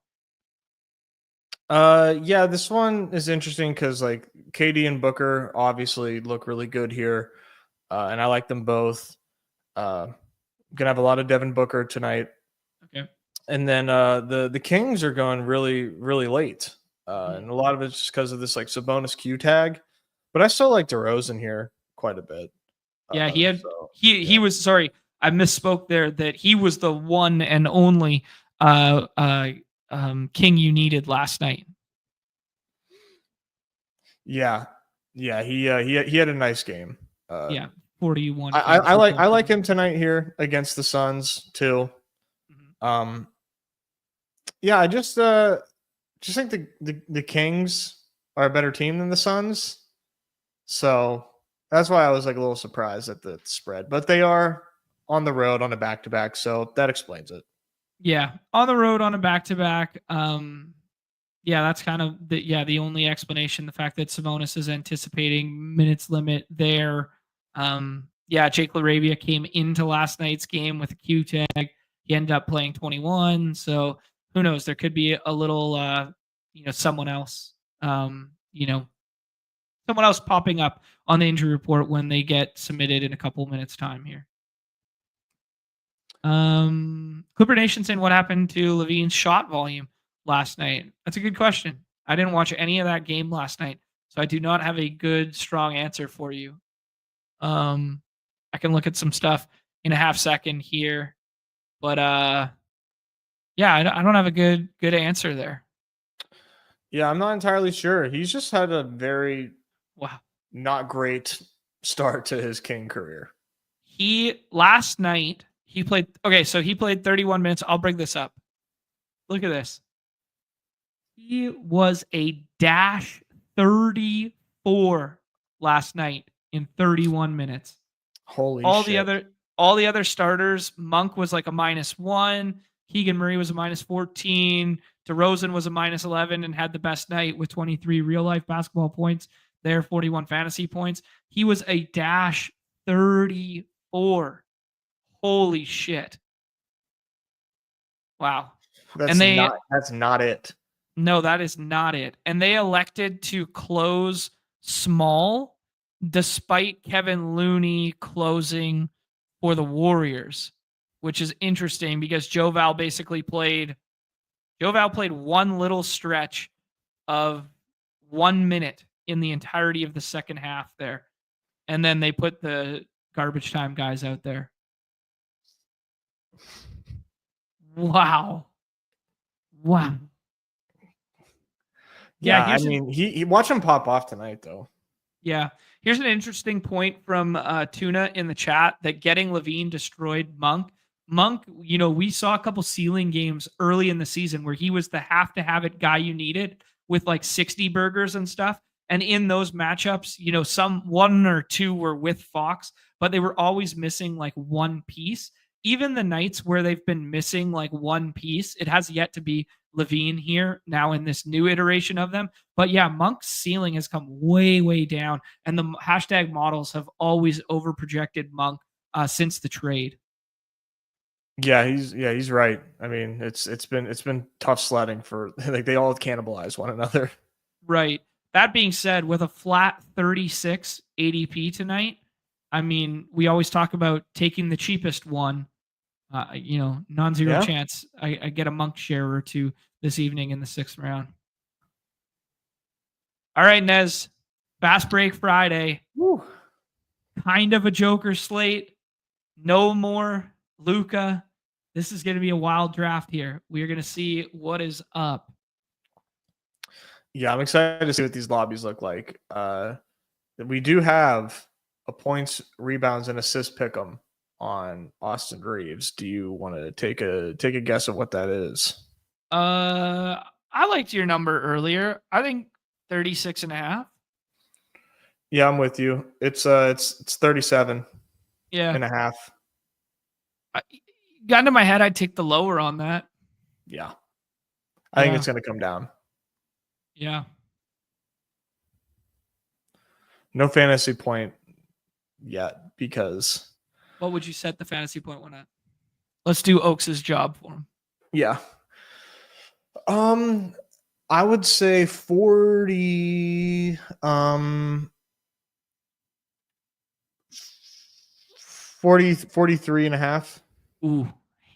Yeah, this one is interesting because like KD and Booker obviously look really good here, and I like them both. Gonna have a lot of Devin Booker tonight.
Okay.
And then the Kings are going really, really late. And a lot of it's just because of this like Sabonis Q tag. But I still like DeRozan here quite a bit.
Yeah, he was, sorry, I misspoke there, that he was the one and only King you needed last night.
Yeah. Yeah, he had a nice game.
Yeah, 41.
I like him tonight here against the Suns too. Yeah, I just think the Kings are a better team than the Suns. So that's why I was like a little surprised at the spread. But they are on the road on a back-to-back, so that explains it.
Yeah, on the road on a back-to-back. Yeah, that's kind of the only explanation. The fact that Sabonis is anticipating minutes limit there. Jake LaRavia came into last night's game with a Q tag. He ended up playing 21. So who knows? There could be a little, someone else, someone else popping up on the injury report when they get submitted in a couple minutes time here. Clipper Nation saying, what happened to Levine's shot volume last night? That's a good question. I didn't watch any of that game last night, so I do not have a good, strong answer for you. I can look at some stuff in a half second here, but I don't have a good answer there.
Yeah, I'm not entirely sure. He's just had a very not great start to his King career.
Last night he played 31 minutes. I'll bring this up. Look at this. He was a dash 34 last night in 31 minutes.
Holy
shit. All the other starters, Monk was like a -1, Keegan Murray was a -14, DeRozan was a -11 and had the best night with 23 real life basketball points there, 41 fantasy points. He was a dash 34. Holy shit. Wow.
That's not it.
No, that is not it. And they elected to close small despite Kevin Looney closing for the Warriors, which is interesting because Joval played one little stretch of 1 minute in the entirety of the second half there. And then they put the garbage time guys out there. Wow. Wow.
Yeah, I mean, he watch him pop off tonight though.
Yeah. Here's an interesting point from Tuna in the chat that getting Levine destroyed Monk. Monk, we saw a couple ceiling games early in the season where he was the have to have it guy you needed with like 60 burgers and stuff. And in those matchups, some one or two were with Fox, but they were always missing like one piece. Even the nights where they've been missing like one piece, it has yet to be Levine here now in this new iteration of them. But yeah, Monk's ceiling has come way, way down, and the hashtag models have always overprojected Monk since the trade.
Yeah, he's right. I mean, it's been tough sledding for like they all cannibalize one another.
Right. That being said, with a flat 36 ADP tonight, I mean, we always talk about taking the cheapest one. Non-zero chance I get a Monk share or two this evening in the 6th round. All right, Nez. Fast break Friday.
Woo.
Kind of a Joker slate. No more Luka. This is going to be a wild draft here. We are going to see what is up.
Yeah, I'm excited to see what these lobbies look like. We do have a points, rebounds, and assist pick'em on Austin Reeves. Do you want to take a guess at what that is?
I liked your number earlier. I think 36.5.
Yeah, I'm with you. It's 37 and a half.
Got into my head, I'd take the lower on that.
Yeah. I think it's going to come down.
Yeah.
No fantasy point yet because.
What would you set the fantasy point one at? Let's do Oaks' job for him.
Yeah. I would say 40. 43 and a half.
Ooh,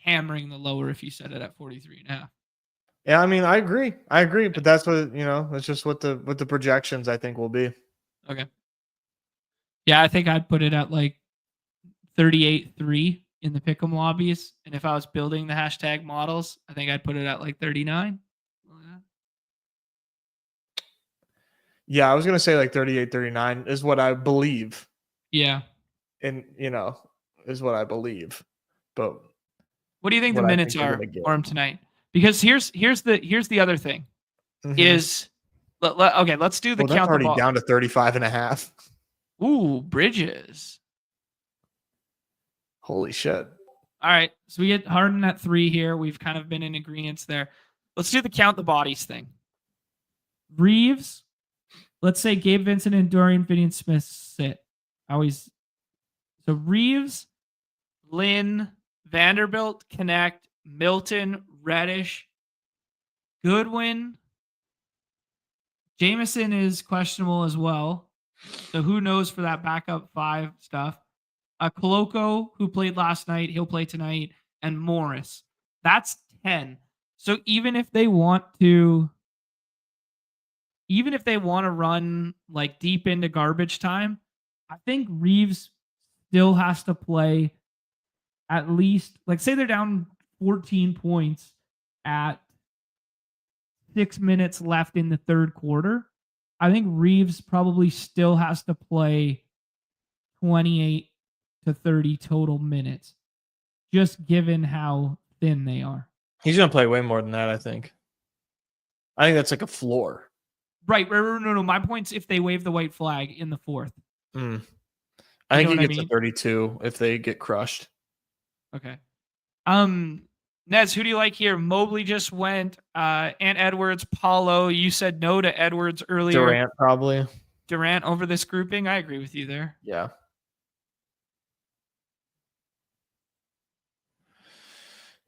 hammering the lower if you set it at 43 and a half.
Yeah, I mean, I agree, but that's what that's just what the projections I think will be.
Okay. Yeah, I think I'd put it at like 38.3 in the pick'em lobbies, and if I was building the hashtag models, I think I'd put it at like 39.
Yeah, I was gonna say like 38, 39 is what I believe.
Yeah.
And is what I believe. But
what do you think the minutes are for him tonight? Because here's the other thing is okay, let's do the count.
That's already down to 35 and a half.
Ooh, Bridges.
Holy shit.
All right, so we get Harden at 3 here. We've kind of been in agreement there. Let's do the count the bodies thing. Reeves, let's say Gabe Vincent and Dorian Finney-Smith sit. So Reeves, Lynn, Vanderbilt, Connect, Milton, Reddish, Goodwin. Jameson is questionable as well. So who knows for that backup 5 stuff. Koloko, who played last night, he'll play tonight, and Morris. That's 10. So even if they want to run like deep into garbage time, I think Reeves still has to play at least, like, say they're down 14 points at 6 minutes left in the third quarter. I think Reeves probably still has to play 28 to 30 total minutes, just given how thin they are.
He's going to play way more than that, I think. I think that's like a floor.
Right. No. My point's if they wave the white flag in the fourth.
I think he gets a 32 if they get crushed.
Okay. Nez, who do you like here? Mobley just went. Ant Edwards, Paulo. You said no to Edwards earlier.
Durant, probably.
Durant over this grouping. I agree with you there.
Yeah.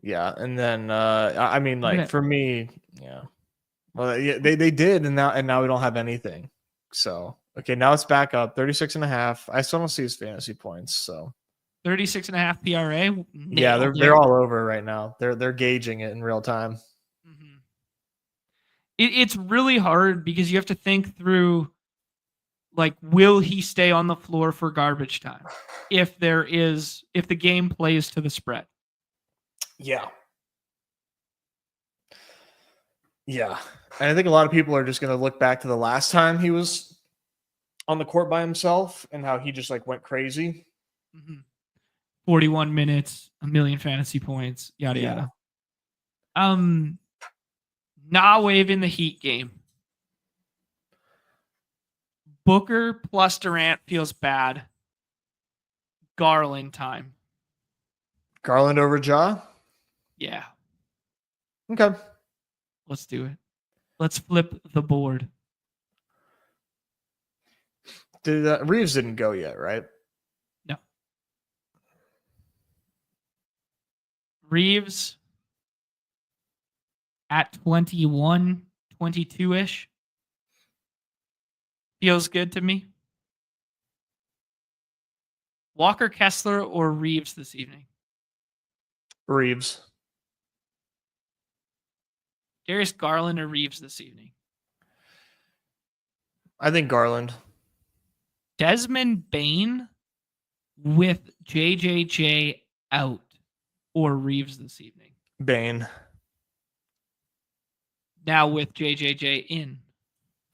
Yeah. And then, I mean, like, for me, yeah. Well, yeah, they did, and now we don't have anything. So okay, now it's back up 36.5. I still don't see his fantasy points. So
36.5 PRA.
yeah,
Nailed
they're
it.
all over right now. They're gauging it in real time.
Mm-hmm. It's really hard because you have to think through, like, will he stay on the floor for garbage time if the game plays to the spread?
Yeah. Yeah. And I think a lot of people are just going to look back to the last time he was on the court by himself and how he just like went crazy.
Mm-hmm. 41 minutes, a million fantasy points, yada
Yeah.
yada. Nah wave in the Heat game. Booker plus Durant feels bad. Garland time.
Garland over Ja?
Yeah,
Okay.
let's do it. Let's flip the board.
Reeves didn't go yet, right?
No. Reeves at 21, 22-ish. Feels good to me. Walker Kessler or Reeves this evening?
Reeves.
Darius Garland or Reeves this evening?
I think Garland.
Desmond Bain with JJJ out or Reeves this evening?
Bain.
Now with JJJ in.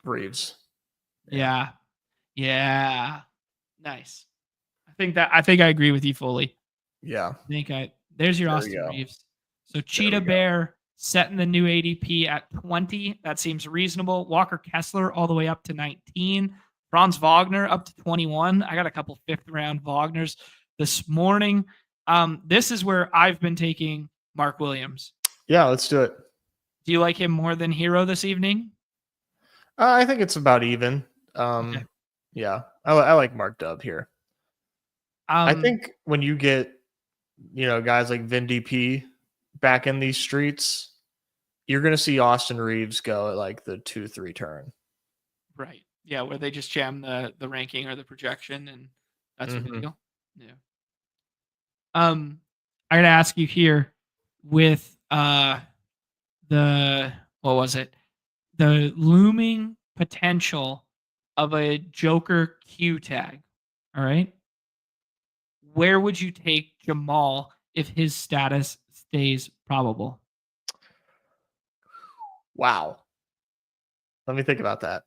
Reeves.
Yeah. Nice. I think I agree with you fully.
Yeah.
There's your
There we
Austin
go.
Reeves. So Cheetah
go.
Bear setting the new ADP at 20. That seems reasonable. Walker Kessler all the way up to 19. Franz Wagner up to 21. I got a couple 5th round Wagners this morning. This is where I've been taking Mark Williams.
Yeah, let's do it.
Do you like him more than Hero this evening?
I think it's about even.
Okay.
Yeah, I like Mark Dub here. I think when you get, guys like Vin DP back in these streets, you're going to see Austin Reeves go at like the 2-3 turn.
Right. Yeah, where they just jam the ranking or the projection, and that's what they do. Yeah. I gotta ask you here with the what was it? The looming potential of a Joker Q tag. All right. Where would you take Jamal if his status stays probable?
Wow. Let me think about that.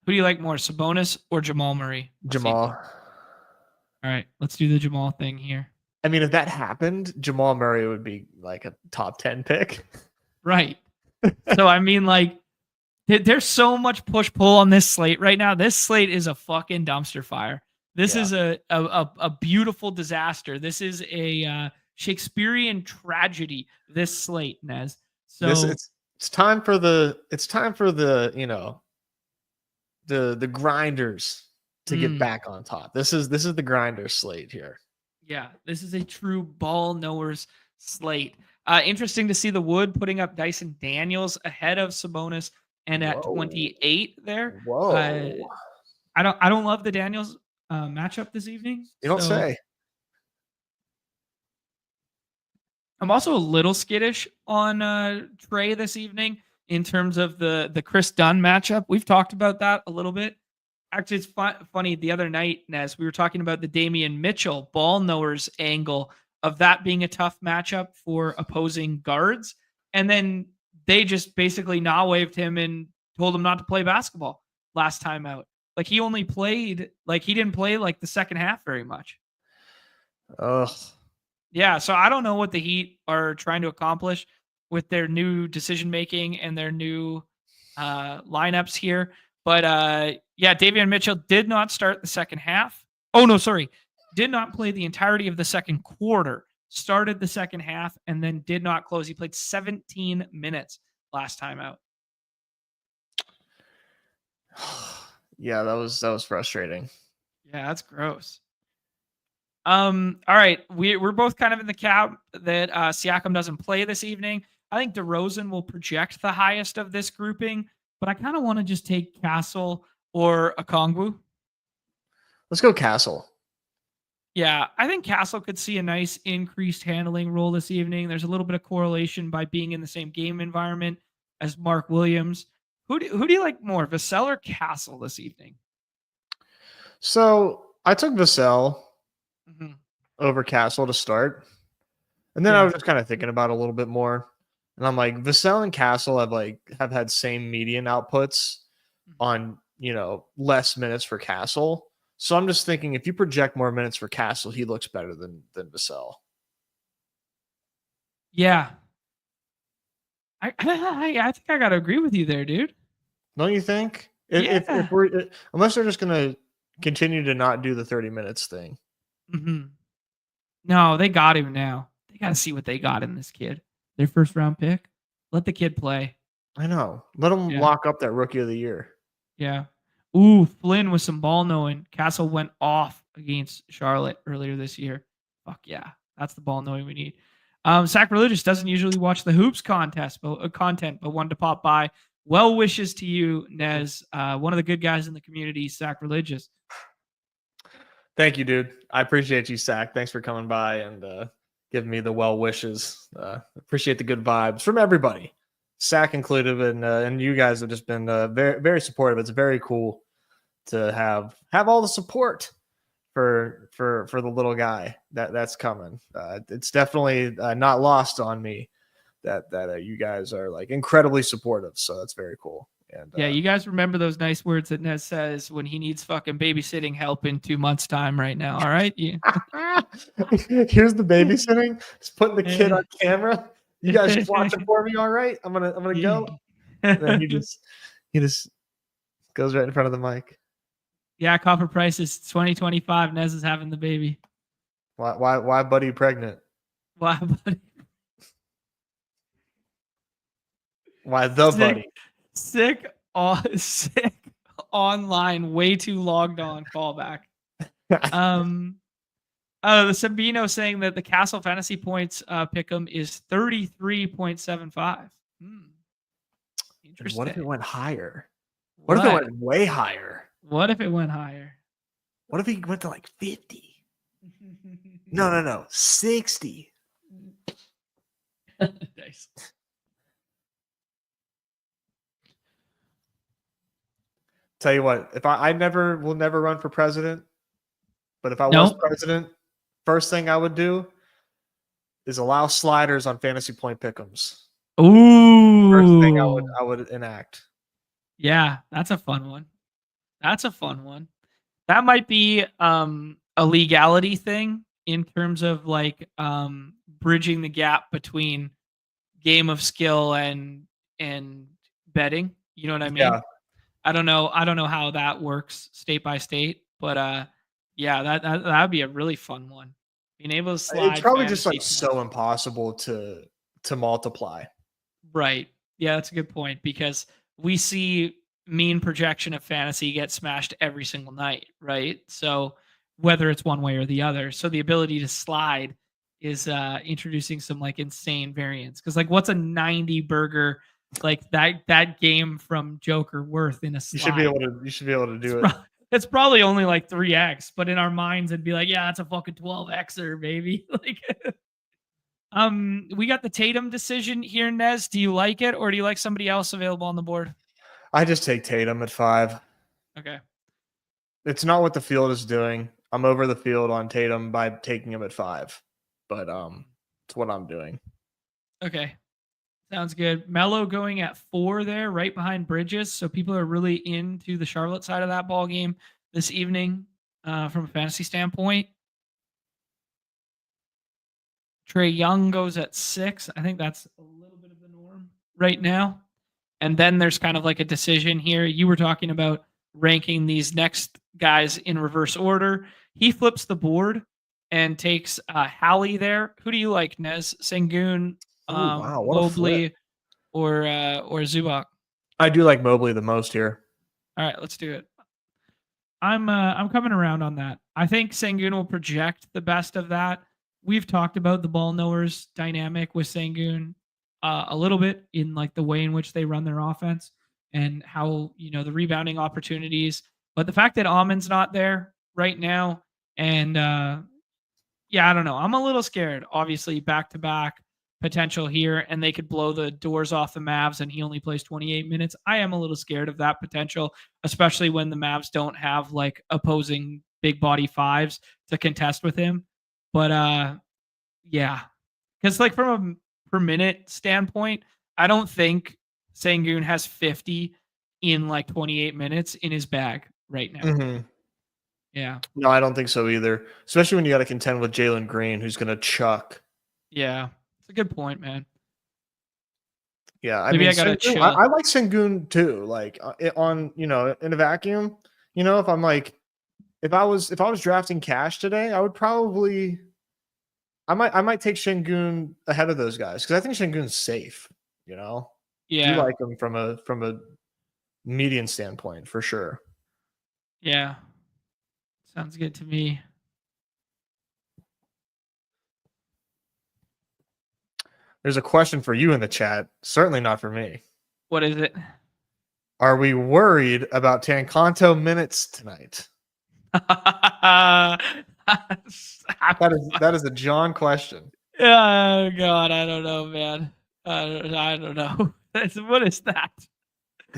Who do you like more, Sabonis or Jamal Murray?
Jamal.
All right, let's do the Jamal thing here.
I mean, if that happened, Jamal Murray would be like a top 10 pick.
Right. So, I mean, like, there's so much push-pull on this slate right now. This slate is a fucking dumpster fire. This is a beautiful disaster. This is a Shakespearean tragedy, this slate, Nez. So
it's time for the the grinders to get back on top. This is the grinder slate here.
Yeah, this is a true ball knowers slate. Interesting to see the Wood putting up Dyson Daniels ahead of Sabonis and at 28 there.
Whoa.
I don't love the Daniels matchup this evening.
You don't say.
I'm also a little skittish on Trey this evening in terms of the Chris Dunn matchup. We've talked about that a little bit. Actually, it's funny. The other night, Nez, we were talking about the Damian Mitchell ball knowers angle of that being a tough matchup for opposing guards. And then they just basically waved him and told him not to play basketball last time out. Like he didn't play like the second half very much.
Ugh.
Yeah, so I don't know what the Heat are trying to accomplish with their new decision making and their new lineups here. But yeah, Davion Mitchell did not start the second half. Oh, no, sorry. Did not play the entirety of the second quarter. Started the second half and then did not close. He played 17 minutes last time out.
Yeah, that was frustrating.
Yeah, that's gross. All right. We're both kind of in the camp that Siakam doesn't play this evening. I think DeRozan will project the highest of this grouping, but I kind of want to just take Castle or Okongwu.
Let's go Castle.
Yeah, I think Castle could see a nice increased handling role this evening. There's a little bit of correlation by being in the same game environment as Mark Williams. Who do you like more, Vassell or Castle this evening?
So I took Vassell
Mm-hmm.
over Castle to start. And then I was just kind of thinking about it a little bit more. And I'm like, Vassell and Castle have had same median outputs on, less minutes for Castle. So I'm just thinking if you project more minutes for Castle, he looks better than Vassell.
Yeah. I think I gotta agree with you there, dude.
Don't you think?
Yeah.
If we're unless they're just gonna continue to not do the 30 minutes thing.
Mm-hmm. No, they got him now. They got to see what they got in this kid. Their first round pick. Let the kid play.
I know. Let them lock up that rookie of the year.
Yeah. Ooh, Flynn with some ball knowing. Castle went off against Charlotte earlier this year. Fuck yeah. That's the ball knowing we need. Sacrilegious doesn't usually watch the hoops content, but wanted to pop by. Well wishes to you, Nez. One of the good guys in the community, Sacrilegious.
Thank you, dude. I appreciate you, Sack. Thanks for coming by and giving me the well wishes. Appreciate the good vibes from everybody, Sack included, and you guys have just been very, very supportive. It's very cool to have all the support for the little guy that's coming. It's definitely not lost on me that you guys are like incredibly supportive. So that's very cool. And
yeah, you guys remember those nice words that Nez says when he needs fucking babysitting help in 2 months' time right now. All right. Yeah.
Here's the babysitting. Just putting the kid on camera. You guys just watching for me, all right? I'm gonna go. And then he just goes right in front of the mic.
Yeah, copper price is 2025. Nez is having the baby.
Why buddy pregnant?
Why buddy?
Why the buddy?
Sick online, way too logged on callback. The Sabino saying that the Castle Fantasy Points pick'em is 33.75. Interesting.
What if it went higher? What if it went way higher?
What if it went higher?
What if he went to like 50? No, 60.
Nice.
Tell you what, if I will never run for president, but if I was president, first thing I would do is allow sliders on fantasy point pick'ems.
Ooh.
First thing I would enact.
Yeah, that's a fun one. That might be a legality thing in terms of like bridging the gap between game of skill and betting. You know what I mean?
Yeah.
I don't know how that works state by state, but yeah, that would be a really fun one. Being able to slide.
It's probably just like so impossible to multiply.
Right. Yeah, that's a good point because we see mean projection of fantasy get smashed every single night, right? So whether it's one way or the other. So the ability to slide is introducing some like insane variance. Because like what's a 90 burger like that game from Joker worth in a slide?
You should be able to do it.
It's probably only like 3x, but in our minds it'd be like, yeah, that's a fucking 12xer, baby. Like we got the Tatum decision here, Nez. Do you like it or do you like somebody else available on the board?
I just take Tatum at 5.
Okay.
It's not what the field is doing. I'm over the field on Tatum by taking him at 5. But it's what I'm doing.
Okay. Sounds good. Melo going at 4 there, right behind Bridges. So people are really into the Charlotte side of that ball game this evening from a fantasy standpoint. Trae Young goes at 6. I think that's a little bit of the norm right now. And then there's kind of like a decision here. You were talking about ranking these next guys in reverse order. He flips the board and takes Hallie there. Who do you like, Nez? Sengun, Mobley, or Zubac?
I do like Mobley the most here.
All right, let's do it. I'm coming around on that. I think Sengun will project the best of that. We've talked about the ball knowers dynamic with Sengun. a little bit in like the way in which they run their offense and how the rebounding opportunities. But the fact that Amon's not there right now, and yeah, I don't know. I'm a little scared. Obviously, back to back potential here, and they could blow the doors off the Mavs, and he only plays 28 minutes. I am a little scared of that potential, especially when the Mavs don't have like opposing big body fives to contest with him. But yeah, because like from a per minute standpoint, I don't think Sangoon has 50 in like 28 minutes in his bag right now.
Mm-hmm.
Yeah.
No, I don't think so either. Especially when you got to contend with Jalen Green, who's going to chuck.
Yeah. It's a good point, man.
Yeah, I
Maybe
mean,
I gotta
Sengun,
chill.
I like Sengun too. Like on in a vacuum, if I was drafting cash today, I would probably I might take Sengun ahead of those guys because I think Sengun's safe. Do
Yeah.
like him from a median standpoint for sure.
Yeah. Sounds good to me.
There's a question for you in the chat. Certainly not for me.
What is it?
Are we worried about Tankanto minutes tonight? That is a John question.
Oh God, I don't know, man. I don't know. What is that?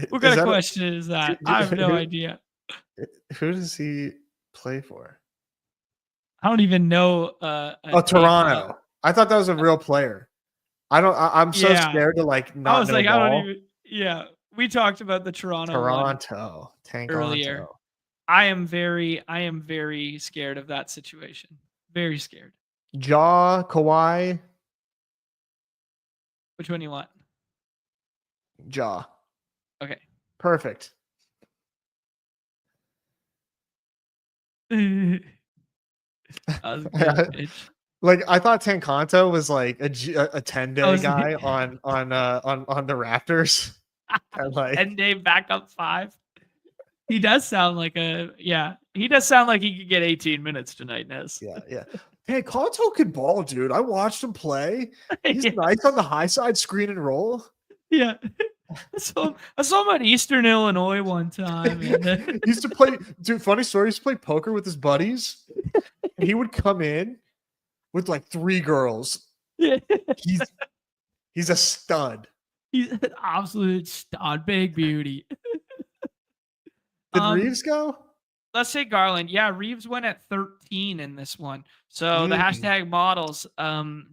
What kind of question is that? I have no idea.
Who does he play for?
I don't even know.
Toronto. I thought that was a real player. I'm so scared to like not
I was
know
like,
ball.
I don't even. Yeah, we talked about the Toronto one earlier. I am very scared of that situation. Very scared.
Jaw Kawhi.
Which one you want?
Jaw.
Okay.
Perfect.
That was good,
like I thought Tankanto was like a 10-day guy on the Raptors.
And like 10-day backup 5. He does sound like he does sound like he could get 18 minutes tonight, Nez.
Yeah. Hey, Kanto could ball, dude. I watched him play. He's nice on the high side, screen and roll.
Yeah. I saw him at Eastern Illinois one time. And
he used to play, dude, funny story, he used to play poker with his buddies. And he would come in with like 3 girls.
Yeah.
He's a stud.
He's an absolute stud, big beauty.
Did Reeves go?
Let's say Garland. Yeah, Reeves went at 13 in this one. So the hashtag models,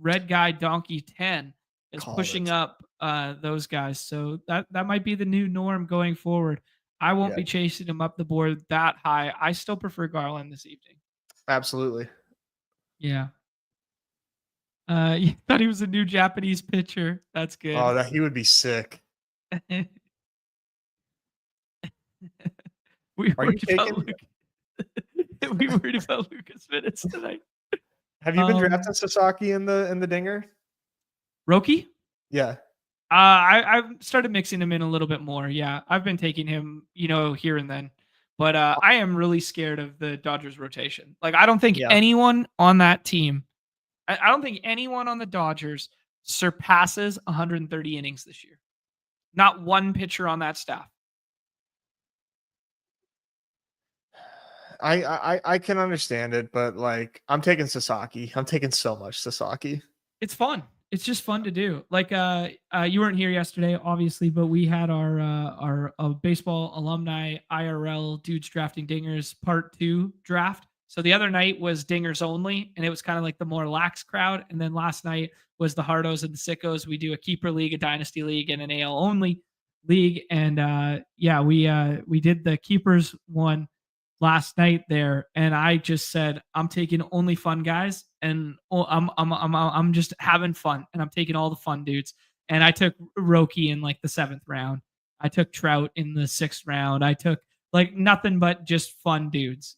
red guy donkey 10 is pushing up those guys. So that might be the new norm going forward. I won't be chasing him up the board that high. I still prefer Garland this evening.
Absolutely.
Yeah. You thought he was a new Japanese pitcher. That's good.
Oh, that he would be sick.
We worried about Lucas minutes tonight.
Have you been drafting Sasaki in the dinger?
Roki?
Yeah.
I've started mixing him in a little bit more. Yeah. I've been taking him, here and then. But I am really scared of the Dodgers rotation. Like, I don't think anyone on that team, I don't think anyone on the Dodgers surpasses 130 innings this year. Not one pitcher on that staff.
I can understand it, but like I'm taking Sasaki. I'm taking so much Sasaki.
It's fun. It's just fun to do. Like you weren't here yesterday, obviously, but we had our baseball alumni IRL dudes drafting dingers part 2 draft. So the other night was dingers only, and it was kind of like the more lax crowd. And then last night was the hardos and the sickos. We do a keeper league, a dynasty league, and an AL only league. And we did the keepers one last night there, and I just said I'm taking only fun guys, and I'm just having fun, and I'm taking all the fun dudes. And I took Roki in like the 7th round. I took Trout in the 6th round. I took like nothing but just fun dudes,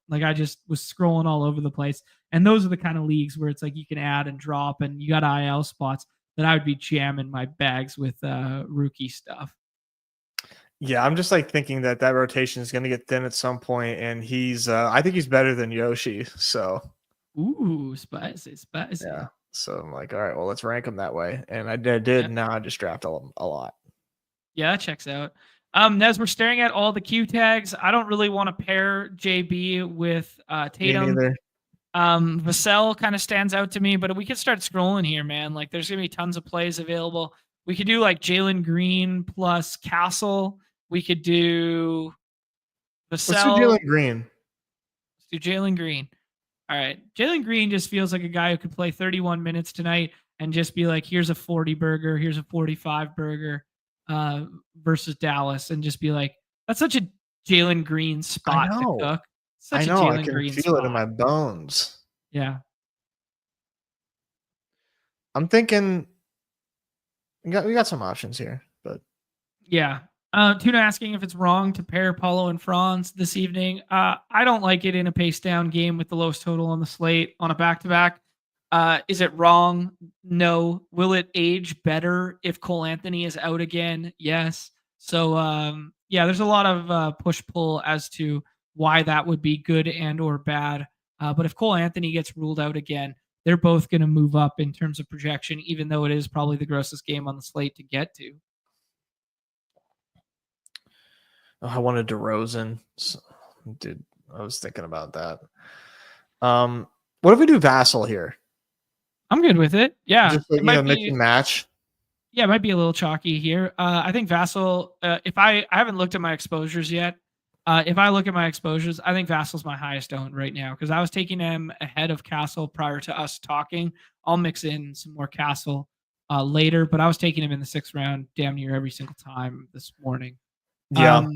like I just was scrolling all over the place. And those are the kind of leagues where it's like you can add and drop, and you got IL spots that I would be jamming my bags with rookie stuff.
Yeah, I'm just like thinking that rotation is going to get thin at some point, and he's I think he's better than Yoshi. So,
ooh, spicy.
Yeah, So I'm like, all right, well, let's rank them that way. And I did. Now I just draft a lot.
Yeah, that checks out. Nez, we're staring at all the Q tags. I don't really want to pair JB with
Me
Tatum.
neither.
Vassell kind of stands out to me, but we could start scrolling here, man. Like, there's gonna be tons of plays available. We could do like Jalen Green plus Castle. We could do
Let's do
Vassell.
Jalen Green.
Let's do Jalen Green. All right. Jalen Green just feels like a guy who could play 31 minutes tonight and just be like, here's a 40 burger, here's a 45 burger versus Dallas, and just be like, that's such a Jalen Green
I
spot to
know.
cook.
I
Such a
know. I
Jalen
can
Green
feel
spot.
it in my bones.
Yeah.
I'm thinking we got some options here, but
yeah. Tuna asking if it's wrong to pair Paulo and Franz this evening. I don't like it in a pace down game with the lowest total on the slate on a back to back. Is it wrong? No. Will it age better if Cole Anthony is out again? Yes. So yeah, there's a lot of push pull as to why that would be good and or bad. But if Cole Anthony gets ruled out again, they're both going to move up in terms of projection, even though it is probably the grossest game on the slate to get to.
I wanted DeRozan. So, dude, I was thinking about that. What if we do Vassell here?
I'm good with it. Yeah,
Just like,
it might
mix
be.
and match.
Yeah, it might be a little chalky here. I think Vassell. If I haven't looked at my exposures yet. If I look at my exposures, I think Vassell's my highest owned right now because I was taking him ahead of Castle prior to us talking. I'll mix in some more Castle later, but I was taking him in the 6th round damn near every single time this morning.
Yeah.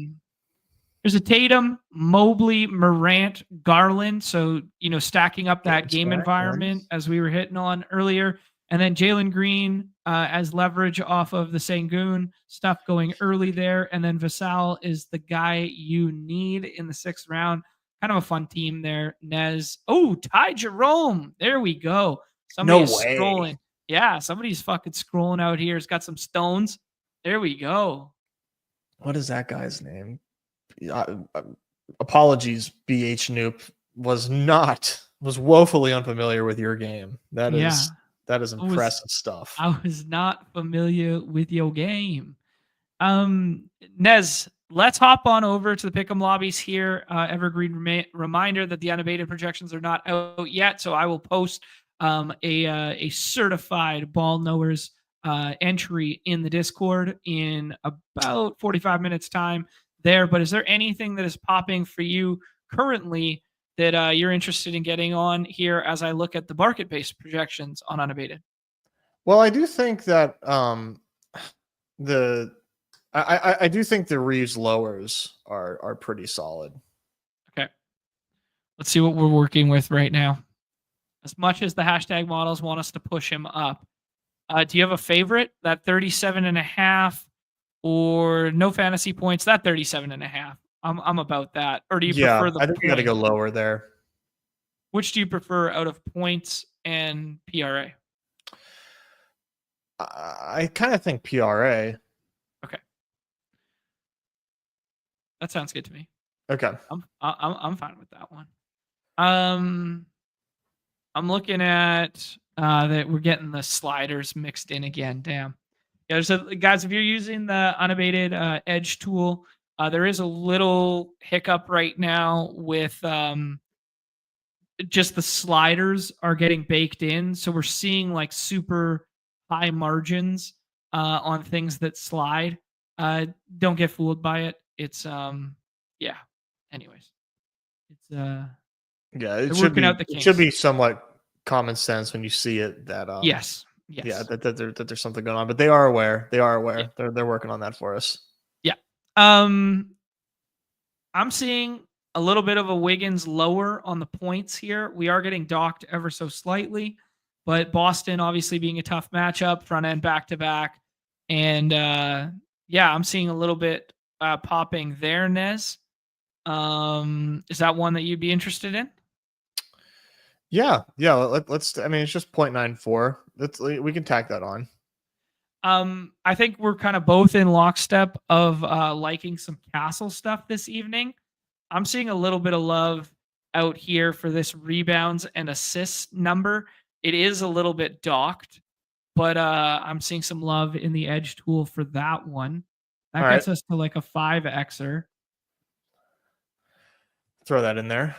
There's a Tatum, Mobley, Morant, Garland. So, stacking up that game environment as we were hitting on earlier. And then Jalen Green as leverage off of the Sengun stuff going early there. And then Vassell is the guy you need in the 6th round. Kind of a fun team there. Nez. Oh, Ty Jerome. There we go. Somebody's scrolling. Yeah, somebody's fucking scrolling out here. It's got some stones. There we go.
What is that guy's name? Apologies, BH Noop. Was woefully unfamiliar with your game. That is impressive stuff.
I was not familiar with your game. Nez, let's hop on over to the Pick'em lobbies here. Evergreen reminder that the Unabated projections are not out yet, so I will post a certified ball knowers entry in the Discord in about 45 minutes time there. But is there anything that is popping for you currently that you're interested in getting on here as I look at the market-based projections on Unabated?
Well, I do think that I do think the Reeves lowers are pretty solid.
Okay. Let's see what we're working with right now. As much as the hashtag models want us to push him up, do you have a favorite? That 37.5 or no fantasy points? That 37.5. I'm about that. Or do you prefer the
I think we got to go lower there.
Which do you prefer out of points and PRA?
I kind of think PRA.
Okay. That sounds good to me.
Okay.
I'm fine with that one. I'm looking at that we're getting the sliders mixed in again. Damn. Yeah, so guys, if you're using the Unabated Edge tool, there is a little hiccup right now with just the sliders are getting baked in. So we're seeing like super high margins on things that slide. Don't get fooled by it. It's yeah. Anyways, it's
it should be somewhat common sense when you see it that
yes.
Yeah, that there's something going on, but they are aware. Yeah. They're working on that for us.
Yeah. I'm seeing a little bit of a Wiggins lower on the points here. We are getting docked ever so slightly, but Boston obviously being a tough matchup, front end back to back. And yeah, I'm seeing a little bit popping there, Nez. Is that one that you'd be interested in?
Yeah. Let's. I mean, it's just 0.94. We can tack that on.
I think we're kind of both in lockstep of liking some Castle stuff this evening. I'm seeing a little bit of love out here for this rebounds and assists number. It is a little bit docked, but I'm seeing some love in the edge tool for that one.
All
That
right,
gets us to like a 5xer.
throw that in there.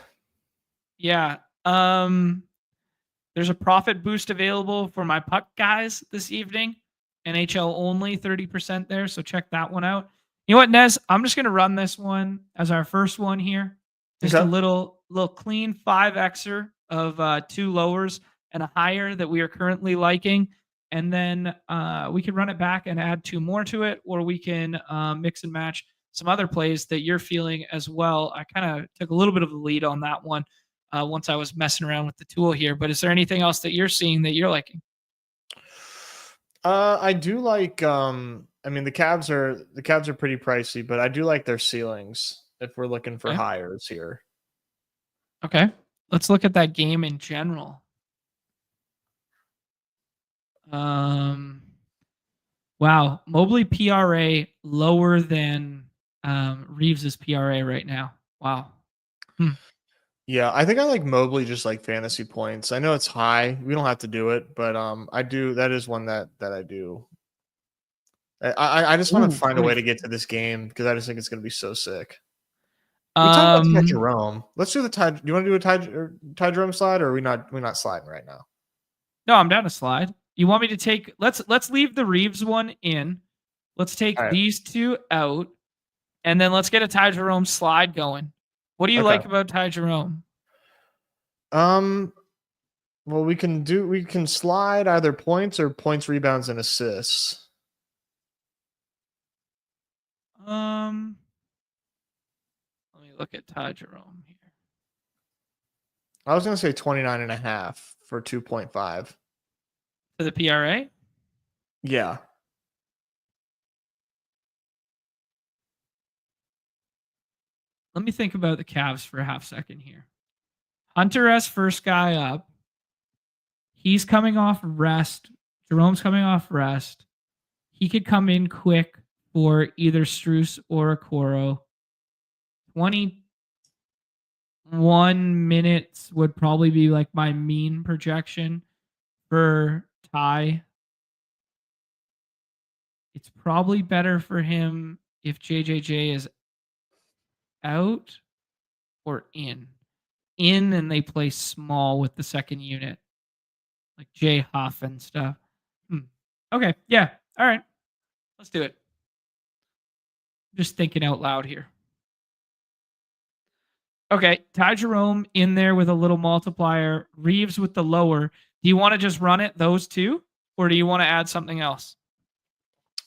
Yeah. There's a profit boost available for my puck guys this evening. NHL only 30% there, so check that one out. You know what, Nez? I'm just gonna run this one as our first one here. Just a
Okay.
little clean 5xer of 2 lowers and a higher that we are currently liking. And then we can run it back and add 2 more to it, or we can mix and match some other plays that you're feeling as well. I kind of took a little bit of the lead on that one once I was messing around with the tool here. But is there anything else that you're seeing that you're liking?
I do like. I mean, the cabs are pretty pricey, but I do like their ceilings if we're looking for
Okay.
hires here.
Okay. Let's look at that game in general. Um, wow, Mobley PRA lower than Reeves's PRA right now. Wow. Hmm.
Yeah, I think I like Mobley just like fantasy points. I know it's high. We don't have to do it, but I do. That is one that I do. I just want to
Ooh,
find a way to
44.
get to this game because I just think it's going to be so sick. We talked about Ty
Um,
Jerome. Let's do the Ty. Do you want to do a Ty Jerome slide, or are we not? We're not sliding right now.
no, I'm down to slide. You want me to take? Let's leave the Reeves one in. Let's
All
take
right.
these two out, and then let's get a Ty Jerome slide going. What do you
Okay.
like about Ty Jerome?
Um. Well, we can slide either points or points, rebounds, and assists.
Um, let me look at Ty Jerome here.
I was going to say 29.5 for 2.5.
For the PRA?
Yeah.
Let me think about the Cavs for a half second here. Hunter S first guy up. He's coming off rest. Jerome's coming off rest. He could come in quick for either Struce or Okoro. 21 minutes would probably be like my mean projection for Ty. It's probably better for him if JJJ is out or in. In and they play small with the second unit, like Jay Huff and stuff. Okay, yeah. All right. Let's do it. Just thinking out loud here. Okay, Ty Jerome in there with a little multiplier, Reeves with the lower. Do you want to just run it, those two, or do you want to add something else?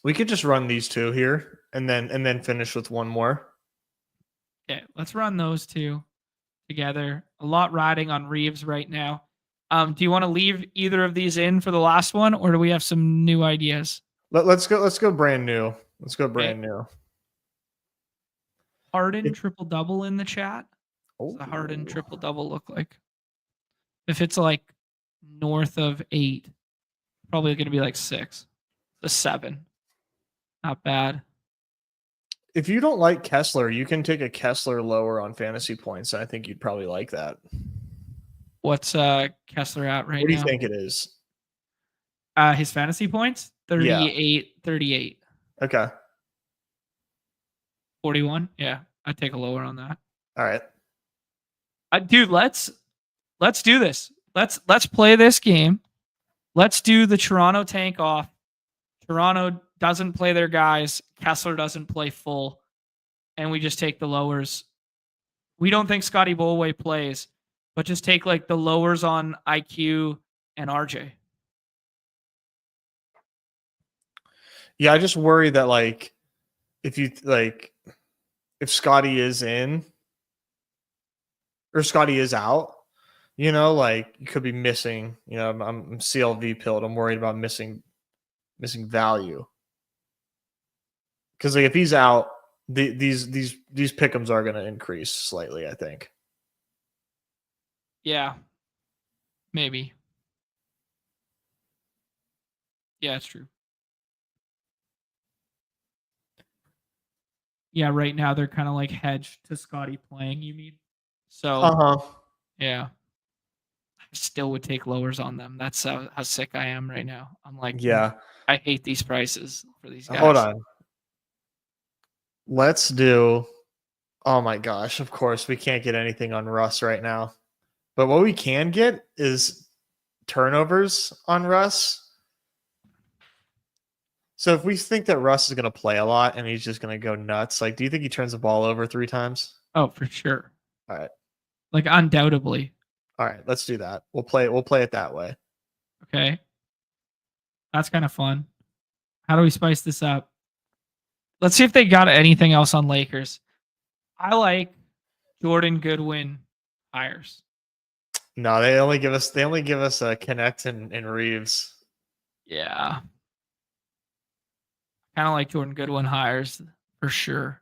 We could just run these two here and then finish with one more.
Okay, let's run those two together. A lot riding on Reeves right now. Do you want to leave either of these in for the last one, or do we have some new ideas?
Let's go brand new. Let's go
Okay.
brand new.
Harden triple double in the chat.
Oh.
What's the Harden triple double look like? If it's like north of 8, probably going to be like 6. The 7. Not bad.
If you don't like Kessler, you can take a Kessler lower on fantasy points. I think you'd probably like that.
What's Kessler at right now?
What do you think it is?
His fantasy points? 38, yeah. 38.
Okay.
41? Yeah, I'd take a lower on that.
All right.
Dude, let's do this. Let's play this game. Let's do the Toronto tank off. Toronto doesn't play their guys. Kessler doesn't play full. And we just take the lowers. We don't think Scotty Bolway plays, but just take like the lowers on IQ and RJ.
Yeah, I just worry that like if Scotty is in or Scotty is out, you know, like you could be missing. You know, I'm CLV pilled. I'm worried about missing value because like if he's out, these pick'ems are going to increase slightly. I think.
Yeah, maybe. Yeah, it's true. Yeah, right now they're kind of like hedged to Scotty playing. You mean? So, yeah. still would take lowers on them. That's how sick I am right now. I'm like,
Yeah.
I hate these prices for these guys.
Hold on. Let's do. Oh my gosh! Of course, we can't get anything on Russ right now. But what we can get is turnovers on Russ. So if we think that Russ is going to play a lot and he's just going to go nuts, like, do you think he turns the ball over 3 times?
Oh, for sure.
All right.
Like undoubtedly.
All right, let's do that. We'll play it that way.
Okay. That's kind of fun. How do we spice this up? Let's see if they got anything else on Lakers. I like Jordan Goodwin hires.
No, they only give us Connect and Reeves.
Yeah. Kind of like Jordan Goodwin hires for sure.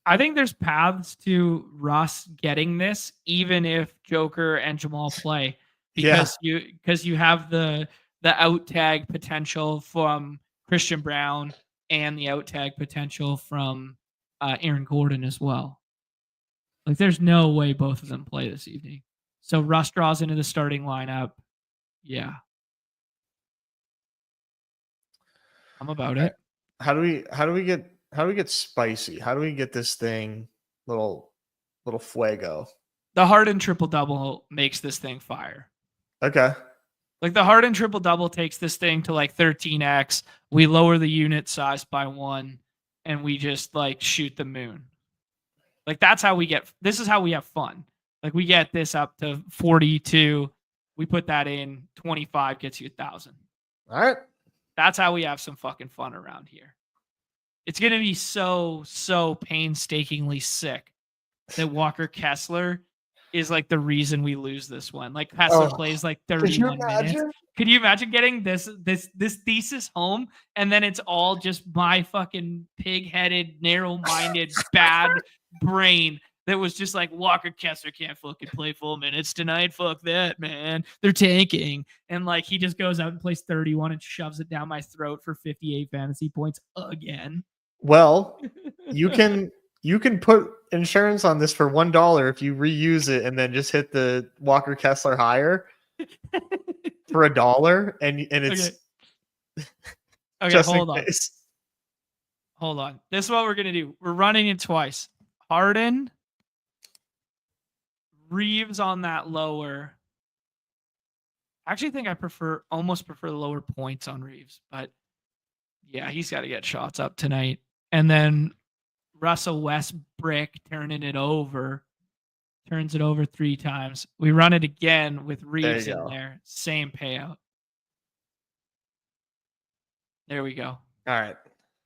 I think there's paths to Russ getting this, even if Joker and Jamal play, because you have the out tag potential from Christian Brown and the out tag potential from Aaron Gordon as well. Like, there's no way both of them play this evening. So Russ draws into the starting lineup. Yeah, I'm about it.
How do we get spicy? How do we get this thing little fuego?
The Harden triple double makes this thing fire.
Okay.
Like, the Harden triple double takes this thing to like 13x. We lower the unit size by 1, and we just like shoot the moon. Like, that's how we get. This is how we have fun. Like, we get this up to 42. We put that in. 25 gets you 1,000.
All right.
That's how we have some fucking fun around here. It's gonna be so painstakingly sick that Walker Kessler is like the reason we lose this one. Like, Kessler plays like 31 minutes. Could you imagine getting this thesis home, and then it's all just my fucking pig-headed, narrow-minded, bad brain that was just like, Walker Kessler can't fucking play full minutes tonight. Fuck that, man. They're tanking. And like, he just goes out and plays 31 and shoves it down my throat for 58 fantasy points again.
Well, you can put insurance on this for $1 if you reuse it and then just hit the Walker Kessler higher for $1, and it's
okay. Hold on. This is what we're gonna do. We're running it twice. Harden, Reeves on that lower. I actually think I almost prefer the lower points on Reeves, but yeah, he's got to get shots up tonight. And then Russell Westbrook turns it over 3 times. We run it again with Reeves in there. Same payout. There we go.
All right.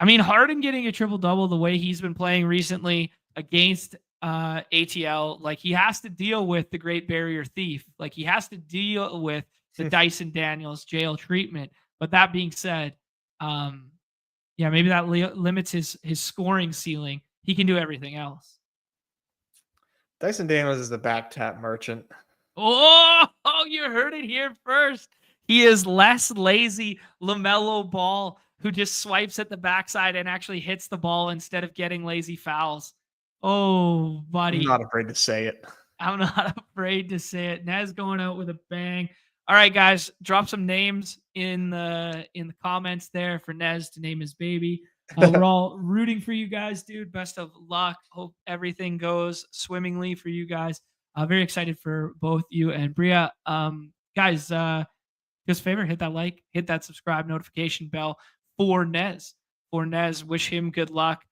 I mean, Harden getting a triple-double the way he's been playing recently against ATL, like, he has to deal with the Great Barrier Thief. Like, he has to deal with the Dyson Daniels jail treatment. But that being said, yeah, maybe that limits his scoring ceiling. He can do everything else.
Dyson Daniels is the back tap merchant.
Oh, you heard it here first. He is less lazy LaMelo Ball who just swipes at the backside and actually hits the ball instead of getting lazy fouls. Oh, buddy.
I'm not afraid to say it.
I'm not afraid to say it. Nez going out with a bang. All right, guys, drop some names in the comments there for Nez to name his baby. We're all rooting for you guys, dude. Best of luck. Hope everything goes swimmingly for you guys. Very excited for both you and Bria. Guys, do us a favor, hit that like, hit that subscribe notification bell for Nez. Wish him good luck.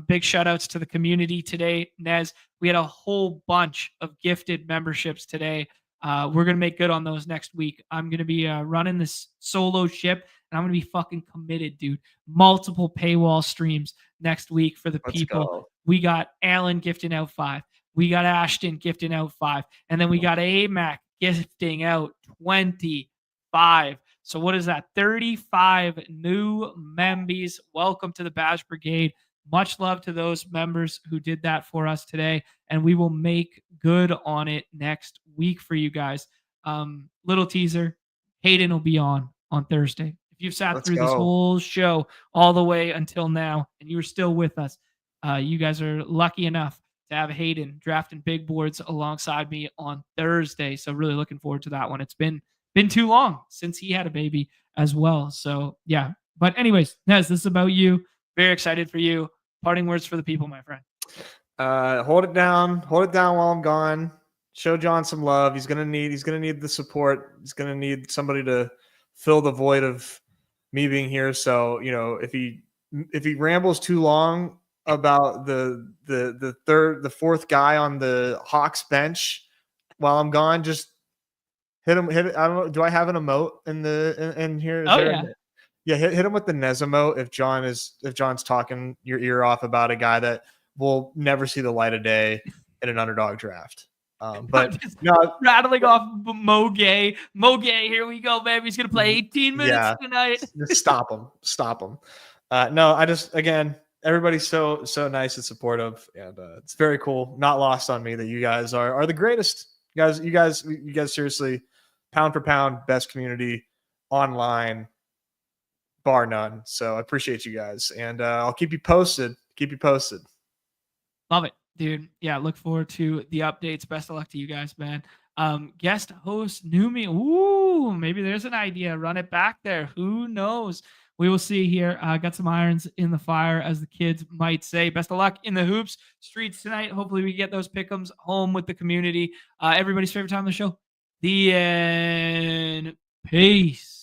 Big shout outs to the community today, Nez. We had a whole bunch of gifted memberships today. We're going to make good on those next week. I'm going to be running this solo ship, and I'm going to be fucking committed, dude. Multiple paywall streams next week for the people. We got Alan gifting out 5. We got Ashton gifting out 5. And then we got AMAC gifting out 25. So what is that? 35 new membies. Welcome to the Badge Brigade. Much love to those members who did that for us today, and we will make good on it next week for you guys. Little teaser, Hayden will be on Thursday. If you've sat through this whole show all the way until now and you were still with us, you guys are lucky enough to have Hayden drafting big boards alongside me on Thursday. So really looking forward to that one. It's been too long since he had a baby as well. So yeah. But anyways, Nez, this is about you. Very excited for you. Parting words for the people, my friend.
Hold it down while I'm gone. Show John some love. He's gonna need the support. He's gonna need somebody to fill the void of me being here. So, if he rambles too long about the fourth guy on the Hawks bench while I'm gone, just hit him. I don't know. Do I have an emote in here? Is there?
Yeah.
Yeah, hit him with the Nez emote if John's talking your ear off about a guy that will never see the light of day in an underdog draft. But no,
rattling off Mo Gay. Mo Gay, here we go, baby. He's gonna play 18 minutes tonight.
Just stop him. No, I just, again, everybody's so nice and supportive, and it's very cool. Not lost on me that you guys are the greatest. You guys seriously, pound for pound, best community online, bar none. So I appreciate you guys, and I'll keep you posted.
Love it, dude. Yeah, look forward to the updates. Best of luck to you guys, man. Guest host Numi. Ooh, maybe there's an idea. Run it back there. Who knows? We will see here. Got some irons in the fire, as the kids might say. Best of luck in the hoops streets tonight. Hopefully we get those pick'ems home with the community. Everybody's favorite time of the show. The end. Peace.